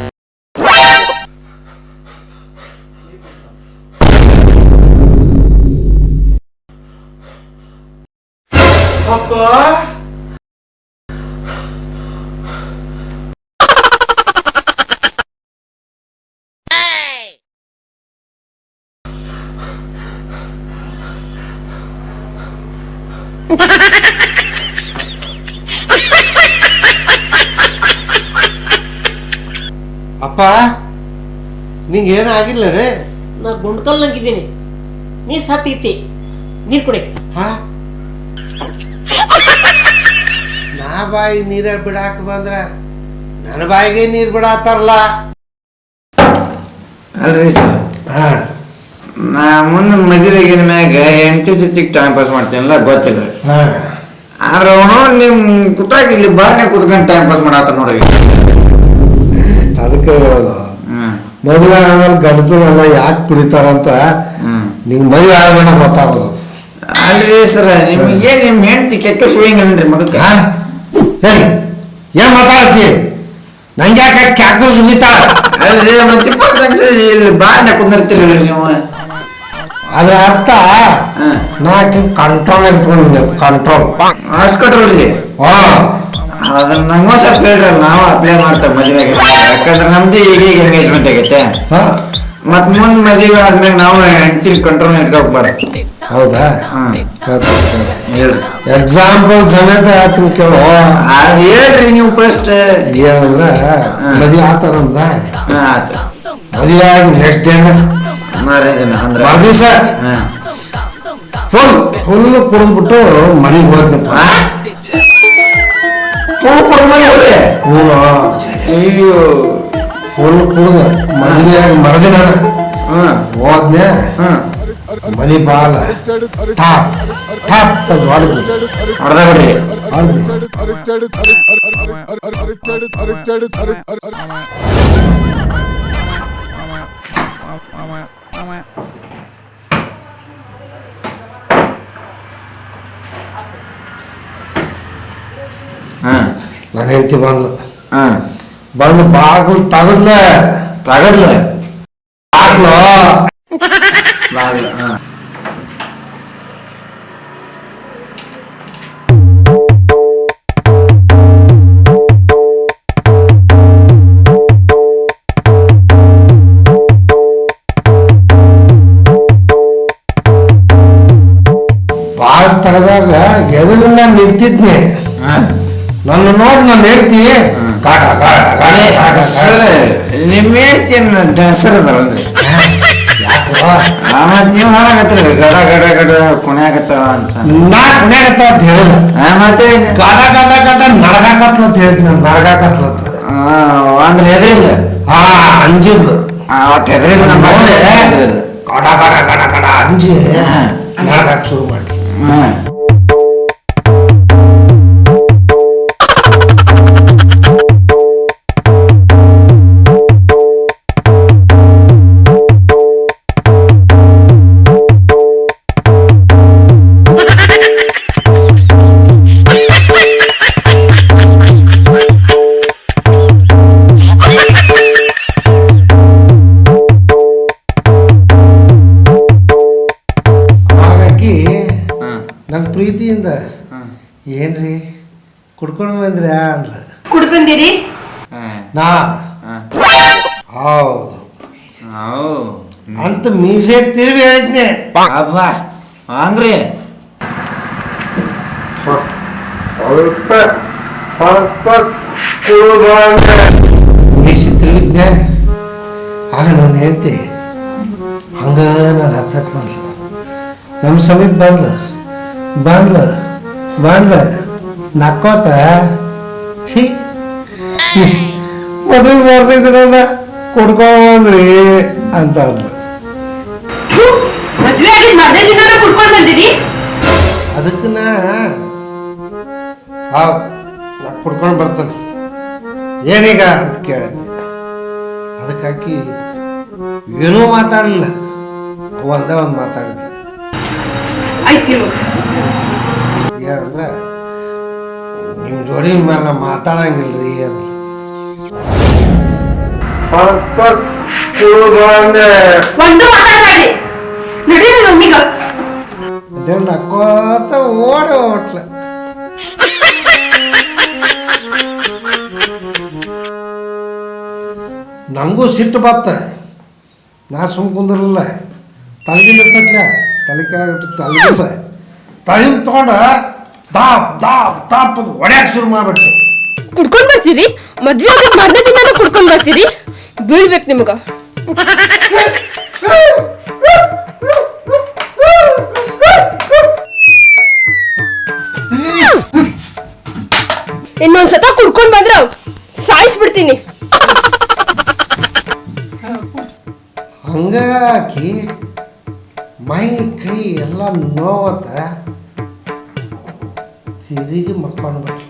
ಅಪ್ಪ, ಅಪ್ಪ, ನಿಂಗೆ ಏನಾಗಿಲ್ಲ ರೇ? ನಾ ಗುಂಡ್ಕಲ್ ನಂಗಿದ್ದೀನಿ, ನೀ ಸತ್ತಿತ್ತಿ. ನೀರ್ ಕುಡಿ. ಹಾ, ನಾ ಬಾಯಿ ನೀರ ಬಿಡಾಕ ಬಂದ್ರ ನನ್ನ ಬಾಯಿಗೆ ನೀರ್ ಬಿಡಾತಾರಲ್ಲ. ಅಲ್ರಿ ಸರ್, ಹಾ, ನಾ ಮುಂದೆ ಮದುವೆಗಿನ ಮ್ಯಾಗ ಹೆಂಡತಿ ಜೊತೆಗೆ ಟೈಮ್ ಪಾಸ್ ಮಾಡ್ತೀನಲ್ಲ ಗೊತ್ತಿಲ್ಲ. ಹಾ, ಆದ್ರೆ ಅವನು ನಿಮ್ ಕುತ್ತಾಗ ಇಲ್ಲಿ ಬಾರ್ನೆ ಕುತ್ಕೊಂಡು ಟೈಮ್ ಪಾಸ್ ಮಾಡತ್ತ ನೋಡ್ರಿ. ಅದಕ್ಕೆ ಹೇಳೋದು, ಮದುವೆ ಆಮೇಲೆ ಗಂಡಸರೆಲ್ಲ ಯಾಕೆ ಕುಡಿತಾರಂತ ನಿಂಗೆ ಮದುವೆ ಆದ್ಮೇಲೆ ಗೊತ್ತಾಗೋದು. ಅಲ್ರಿ ಸರ, ನಿಮ್ಗೆ ನಿಮ್ ಹೆಂಡತಿ ಕೆಟ್ಟ ಸುಳಿಂಗಲ್ರಿ ಮಗಕ್ಕ. ಏನ್ ಮಾತಾಡ್ತಿ? ನಂಗೆ ಯಾಕೆ ಕ್ಯಾಕು ಸುಗಿತಾಳ? ಅಲ್ರಿ ಮತ್ತೆ ಇಲ್ಲಿ ಬಾರ್ನೆ ಕುಂದಿರ್ತೀರಲ್ರಿ ನೀವು. ಅದ್ರ ಅರ್ಥ ನಾ ಕಂಟ್ರೋಲ್ ಇಟ್ಕೊಂಡು ಕಂಟ್ರೋಲ್ ಅಷ್ಟು ಕಟ್ರೋಲ್ರಿ. ಅದನ್ನ ನಂಗೂ ಸ್ವಲ್ಪ ಹೇಳ್ರಿ, ನಾವು ಅಪ್ಲೈ ಮಾಡ್ತೇವೆ ಮದುವೆಗೆ. ಯಾಕಂದ್ರೆ ನಮ್ದು ಈಗ ಎಂಗೇಜ್ಮೆಂಟ್ ಆಗೈತೆ. ಮತ್ ಮುಂದ್ ಮದುವೆ ಆದ್ಮೇಲೆ ನಾವು ಹೆಂಡತಿ ಕಂಟ್ರೋಲ್ ಇಟ್ಕೋಬಾರ್ದು. ಹೌದಾ? ಹೇಳ್ರಿ, ಎಕ್ಸಾಂಪಲ್ ಸಮೇತ ಹೇಳ್ತೀನಿ ಕೇಳು. ಅದ್ ಹೇಳ್ರಿ ನೀವು ಫಸ್ಟ್. ಏನಂದ್ರ ಮದುವೆ ಆತ ನಮ್ದ. ಆತ ಮದುವೆ ಆಗಿ ನೆಕ್ಸ್ಟ್ ಡೇ ಮರುದಿವ್ಸ ಫುಲ್ ಕುಡಿದ್ಬಿಟ್ಟು ಮನೆಗೆ ಹೋದ್ನಪ್ಪ. ಅಯ್ಯೋ, ಫುಲ್ ಕುಡ್ದ ಮದುವೆ ಆಗಿ ಮರದಿನ ಹೋದ್ನೆ. ಮನಿ ಬಾಲ ಟಾಪ್ ಟಾಪ್ ಅಂತ ಹೊಡೆದ್ನಿ. ಹೊಡೆದ ಬಿಡ್ರಿ. ನನ್ನ ಹೆಂಡತಿ ಬಂದು ಬಾಗಿಲು ತಗದ್ಲ ಬಾಗ್ಲು ಬಾಗಿಲು ತೆಗೆದಾಗ ಎದುರಿನ ನಿಂತಿದ್ನಿ. ನನ್ನ ನೋಡಿ ನಾನು ಹೇಳ್ತಿ ನಿಮ್ ಹೇಳ್ತಿ ಹೆಸರು ಅದಲ್ರಿ. ಮತ್ ನೀವ್ ಹಾಳಾಗತ್ರಿ ಗಡ ಗಡ ಗಡ ಕುಣ್ಯಾಗತ್ತಾಳ ಅಂತ. ನಾ ಕುಣ್ಯಾಗತ್ತ ಅಂತ ಹೇಳಿಲ್ಲ. ಮತ್ತೆ ಗಡ ಗಡ ಗಡ ನಡಗಾಕತ್ಲ ಅಂತ ಹೇಳಿದ್ ನಾನು. ನಡಗಾಕತ್ಲ ಅಂತ ಅಂದ್ರೆ ಎದ್ರಿಲ್ಲ. ಅಂಜಿದ್ಲು. ಒಟ್ಟು ಎದ್ರಿಲ್ಲ. ಗಡ ಗಡ ಗಡ ಗಡ ಅಂಜಿ ನಡಗಾಕ್ ಶುರು ಮಾಡ್ತೀನಿ. ಪ್ರೀತಿಯಿಂದ ಏನ್ರಿ ಕುಡ್ಕೊಂಡು ಬಂದ್ರಿ ಅಂದ್ಲ. ಕುಡ್ದು ಬಂದಿರಿ? ನಾ ಹೌದು ಅಂತ ಮೀಸೆ ತಿರುವಿ ಹೇಳಿದ್ನೆ. ಅಬ್ಬ ಹಂಗ್ರಿ ಮೀಸೆ ತಿರುವಿದ್ನೆ. ಆಗ ನಾನು ಹೇಳ್ತಿ ಹಂಗ ನಾನು ಹತ್ತಕ್ಕೆ ಬಂದ್ಲು, ನಮ್ಮ ಸಮೀಪ ಬಂದ್ಲ ನಕ್ಕೋತ ಛೀ ಮದುವೆ ಮಾಡ್ತಿದ್ರಲ್ಲ ಕುಡ್ಕೊಂಡ್ರಿ ಅಂತ ಅಂದ್ಲು. ಮದ್ವೆ ಆಗಿ ಮದ್ವೆ ದಿನ ಕುಡ್ಕೊಂಡ್ ಬಂದಿರಿ? ಅದಕ್ಕೆ ಹೌದು ನಾ ಕುಡ್ಕೊಂಡು ಬರ್ತಾನೆ ಏನೀಗ ಅಂತ ಕೇಳಿದ್ದೆ. ಅದಕ್ಕಾಕಿ ಏನೂ ಮಾತಾಡಲಿಲ್ಲ, ಒಂದೇ ಒಂದು ಮಾತಾಡಿದ್ಲು. ಏನಂದ್ರೆ ನಿಮ್ಮ ಜೋಡಿ ಮೇಲೆ ಮಾತಾಡಂಗಿಲ್ರಿ ಅಂತ. ಒಂದು ಮಾತಾಡ್ಬೇಡಿ, ನಡೀರಿ ನಮ್ಮೀಗ. ಅದೇ ನಕ್ಕೋತ ಓಟ್ಲ. ನನಗೂ ಸಿಟ್ಟು ಬತ್ತ. ನಾ ಸುಮ್ ಕುಂದಿರಲಿಲ್ಲ, ತಲೆಗಿಂದ ಇರ್ತೈತ್ಲ, ತಲೆ ಕೆಳಗಿಟ್ಟು ತಲೆಗಿಂಬ ತೊಗೊಂಡು ದಾಪ್ ದಾಪ್ ದಾಪ್ ಅಂತ ಹೊಡ್ಯಾಕೆ ಶುರು ಮಾಡ್ಬಿಟ್ಟೆ. ಕುಡ್ಕೊಂಡ್ ಬರ್ತೀರಿ? ಮದ್ವೆ ಆಗಿ ಮರ್ನೇ ದಿನ ಕುಡ್ಕೊಂಡ್ ಬರ್ತೀರಿ? ಬೀಳ್ಬೇಕು ನಿಮ್ಗ. ಇನ್ನೊಂದ್ಸತ ಕುಡ್ಕೊಂಡ್ ಬಂದ್ರ ಸಾಯಿಸ್ಬಿಡ್ತೀನಿ. ಹಂಗಾಕಿ ಮೈ ಕೈ ಎಲ್ಲ ನೋವತ್ತ ತಿರುಗಿ ಮಕ್ಕೊಂಡು ಬಿಟ್ಲು.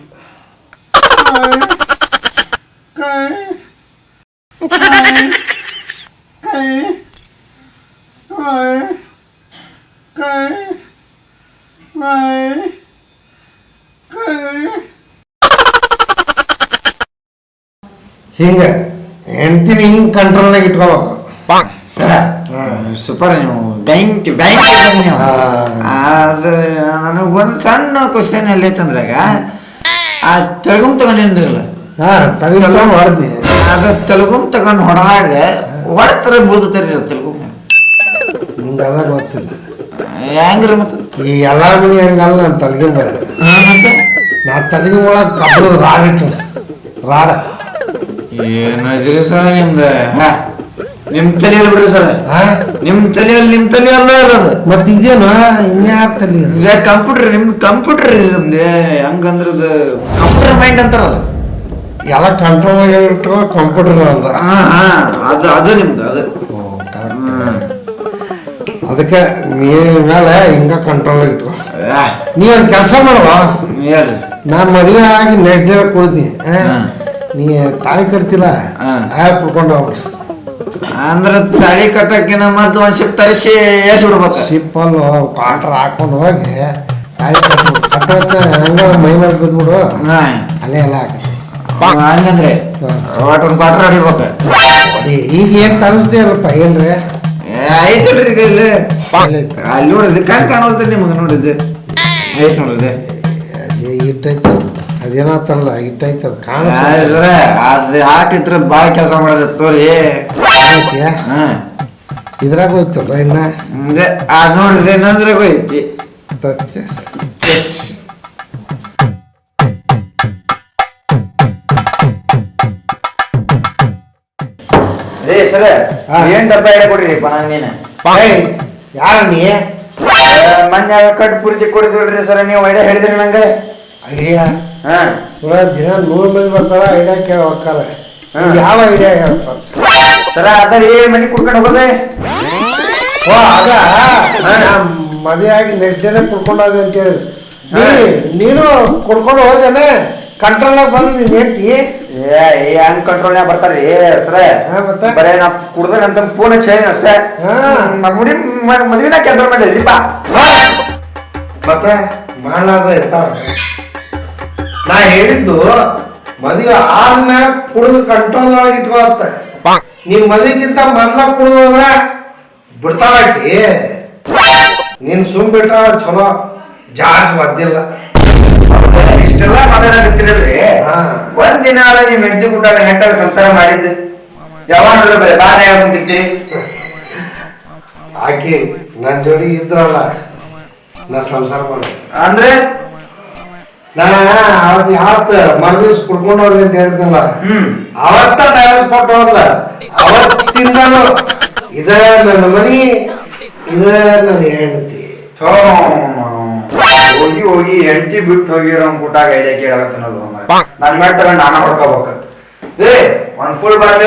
ಹಿಂಗ ಹೆಣ್ತೀನಿ ಹಿಂಗ್ ಕಂಟ್ರೋಲ್ನಾಗ ಇಟ್ಕೋಬೇಕು ಸರ. ಸೂಪರ್ ನೀವು ಬ್ಯಾಂಕ್ ನೀವು. ಆದ್ರೆ ನನಗೊಂದು ಸಣ್ಣ ಕ್ವಶನ್ ಎಲ್ಲೈತಂದ್ರಾಗ ಆ ತೆಲುಗುಮ್ ತಗೊಂಡಿರಲ್ಲ, ಹೊಡೆದ್ನಿ. ಅದ ತೆಲುಗುಮ್ ತಗೊಂಡು ಹೊಡೆದಾಗ ಹೊಡ್ತಾರ ಬೀಳ್ತಾರ ತೆಲುಗುಮ್. ನಿಂಗೆ ಅದಾಗ ಗೊತ್ತಿಲ್ಲ ಹೆಂಗ್ರಿ ಮತ್ತೆ ಈ ಎಲ್ಲ ಮನಿ ಹಂಗಲ್ಲ. ನಾನು ತಲೆಗಿಂಬ ಮತ್ತೆ ನಾ ತಲೆಗಿಂಬ ಒಳಗೆ ಕಬ್ಬದ ರಾಡ್ ಇಟ್ಟು ರಾಡ ಏನಿದ್ರಿ ಸರ್ ನಿಮ್ದು? ನಿಮ್ ತಲೆಯಲ್ಲಿ ಬಿಡ್ರಿ ಸರ್, ನಿಮ್ ತಲೆಯಲ್ಲಿ ಅಲ್ಲ ಇರೋದು. ಮತ್ತೆ ಇದೇನು ಇನ್ಯಾರ ತಲೆ? ಕಂಪ್ಯೂಟರ್ ನಿಮ್ದು ಕಂಪ್ಯೂಟರ್ ನಿಮ್ದು ಹಂಗಂದ್ರದು ಕಂಪ್ಯೂಟರ್ ಮೈಂಡ್ ಅಂತಾರ. ಅದು ಎಲ್ಲ ಕಂಟ್ರೋಲ್ ಇಟ್ಟು ಕಂಪ್ಯೂಟರ್ ಅಂದ. ಅದು ನಿಮ್ದು ಅದು. ಅದಕ್ಕೆ ನೀ ಮೇಲೆ ಹಿಂಗ ಕಂಟ್ರೋಲ್ ಇಟ್ಕೊ. ನೀವೊಂದು ಕೆಲಸ ಮಾಡುವ, ಹೇಳ್ರಿ. ನಾ ಮದುವೆ ಆಗಿ ನೆಕ್ಸ್ಟ್ ಡೇ ಕುಡಿದ್ನಿ, ನೀ ತಾಳಿ ಕಟ್ತಿಲ್ಲ ಆಗ ಕುಡ್ಕೊಂಡು ಹೋಗ್ಬಿಡ. ಅಂದ್ರೆ ತಾಳಿ ಕಟ್ಟಕ್ಕಿನ ಮತ್ತೆ ಒಂದ್ ಶಿಪ್ ತರಿಸಿ ಏಸ್ ಬಿಡ್ಬೇಕು. ಶಿಪ್ಪಲ್ಲು ಕ್ವಾಟ್ರ್ ಹಾಕೊಂಡು ಹೋಗಿ ತಾಳಿ ಕಟ್ಟೋತ್ತ ಹಂಗ ಮೈ ಮೇಲೆ ಬಿದ್ಬಿಡು, ಅಲ್ಲೇ ಎಲ್ಲ ಹಾಕತ್ತೆ. ಹಂಗಂದ್ರೆ ಒಂದು ಕ್ವಾಟ್ರ್ ಹೊಡಿಬೇಕು. ಈಗ ಏನ್ ತರಿಸ್ತೀಯಲ್ಲಪ್ಪ ಏನ್ರಿ? ಐತಲ್ರಿ ಈಗ ಇಲ್ಲಿ ಅಲ್ಲಿ ನೋಡಿದ್ರಿ ಕಾಣೋದ್ರಿ ನಿಮಗೆ ನೋಡಿದ್ದೆ ಐತ್ ನೋಡಿದ್ದೆ. ಅದೇ ಇಟ್ಟೈತೆ ಅದೇನತ್ತಲ್ಲ ಇಟ್ಟೈತೆ ಅದು ಕಾಣ ಸರ. ಅದು ಹಾಕಿದ್ರೆ ಭಾಳ ಕೆಲಸ ಮಾಡೋದು ತೋರಿ. ಇದ್ರಾಗ ಹೋಯ್ತಲ್ಲ ಇನ್ನ ಅದು ನೋಡಿದ್ರೆ ಇನ್ನೊಂದ್ರಾಗ ಹೋಯ್ತಿ. ರೇ ಸರ ಏನ್ ಡಬ್ಬ ಇಡ ಕೊಡ್ರಿಪ್ಪ ನಂಗೇನ? ಯಾರ ನೀ? ಮೊನ್ನೆ ಕಟ್ ಪೂರ್ತಿ ಕೊಡಿದ್ರಿ ಸರ, ನೀವು ಐಡಿಯಾ ಹೇಳಿದ್ರಿ ನಂಗೆ. ಐಡಿಯಾ ದಿನ 100 ಮಂದಿ ಬರ್ತಾರ, ಐಡಿಯಾ ಕೇಳಿ ಹೋಗ್ತಾರ. ಯಾವ ಐಡಿಯಾ ಹೇಳ್ತಾರ ಸರ? ಅದ ಮನೆ ಕುಡ್ಕೊಂಡು ಹೋಗೋದೆ. ಓ ಅದ ಮದುವೆ ಆಗಿ ನೆಕ್ಸ್ಟ್ ಡೇನೆ ಕುಡ್ಕೊಂಡು ಹೋದೆ ಅಂತ ಹೇಳಿದ್ರು. ನೀನು ಕುಡ್ಕೊಂಡು ಹೋದೇನೆ ಕಂಟ್ರೋಲ್ನಾಗ ಬಂದು ನೀನ್ ಹೇಳ್ತಿ. ಹಂಗ್ ಕಂಟ್ರೋಲ್ನಾಗ ಬರ್ತಾರ್ರಿ ಸರ. ಮತ್ತೆ ಬರೇ ನಾ ಕುಡ್ದನಂತ ಫೋನ್ ಹಚ್ಚೇನ್ ಅಷ್ಟೇ. ಮದುವೆನ ಕ್ಯಾನ್ಸಲ್ ಮಾಡಿದ್ರಿಪ್ಪ. ಮತ್ತೆ ಮಾಡ್ಲಾರ್ದ ಇರ್ತಾವ. ನಾ ಹೇಳಿದ್ದು ಮದುವೆ ಆದ್ಮೇಲೆ ಕುಡಿದು ಕಂಟ್ರೋಲ್ ಆಗಿ ಇಟ್ಕೋತ್ತ. ನೀನ್ ಮದುವೆಗಿಂತ ಮೊದ್ಲ ಕುಡಿದು ಹೋದ್ರ ಬಿಡ್ತಾಳಾಕಿ. ನೀನ್ ಸುಮ್ ಬಿಟ್ಟಾಳ ಚಲೋ. ಜಾಸ್ತಿ ಒದ್ದಿಲ್ಲ. ಇಷ್ಟೆಲ್ಲ ಮಾತಾಡಕತ್ತಿರಲ್ರಿ ಹಾ. ಒಂದಿನ ನಿಮ್ ಹೆಂಡತಿ ಕೂಟಾಗ ನೆಟ್ಟಾಗ ಸಂಸಾರ ಮಾಡಿದ್ದು ಯಾವಾಗ ಬರೀ ಬಾನೆ ಕುಂತಿರ್ತೀರಿ. ಆಕಿ ನನ್ ಜೋಡಿ ಇದ್ರಲ್ಲ ನಾ ಸಂಸಾರ ಮಾಡಿದೆ. ಅಂದ್ರೆ ನಾ ಅವತ್ತು ಯಾವತ್ತ ಮರದಿವ್ಸ ಕುಡ್ಕೊಂಡು ಹೋದ್ರಿ ಅಂತ ಹೇಳಿದ್ನಲ್ಲ, ಅವತ್ತ ಡೈವರ್ಸ್ ಕೊಟ್ಟು ಹೋದ್ಲ. ಅವತ್ತಿಂದನು ಇದ ನನ್ನ ಮನಿ, ಇದ ನನ್ನ ಹೆಂಡತಿ. ಹೋಗಿ ಹೋಗಿ ಹೆಂಡತಿ ಬಿಟ್ಟು ಹೋಗಿರೋ ಕೂಟಾಗ ಐಡಿಯಾ ಕೇಳತ್ತನಲ್ವ ನನ್ ಮೇಲೆ ತಗೊಂಡು ನಾನ ಹೊಡ್ಕೋಬೇಕು. ಒಂದ್ ಫುಲ್ ಬಾಟ್ಲಿ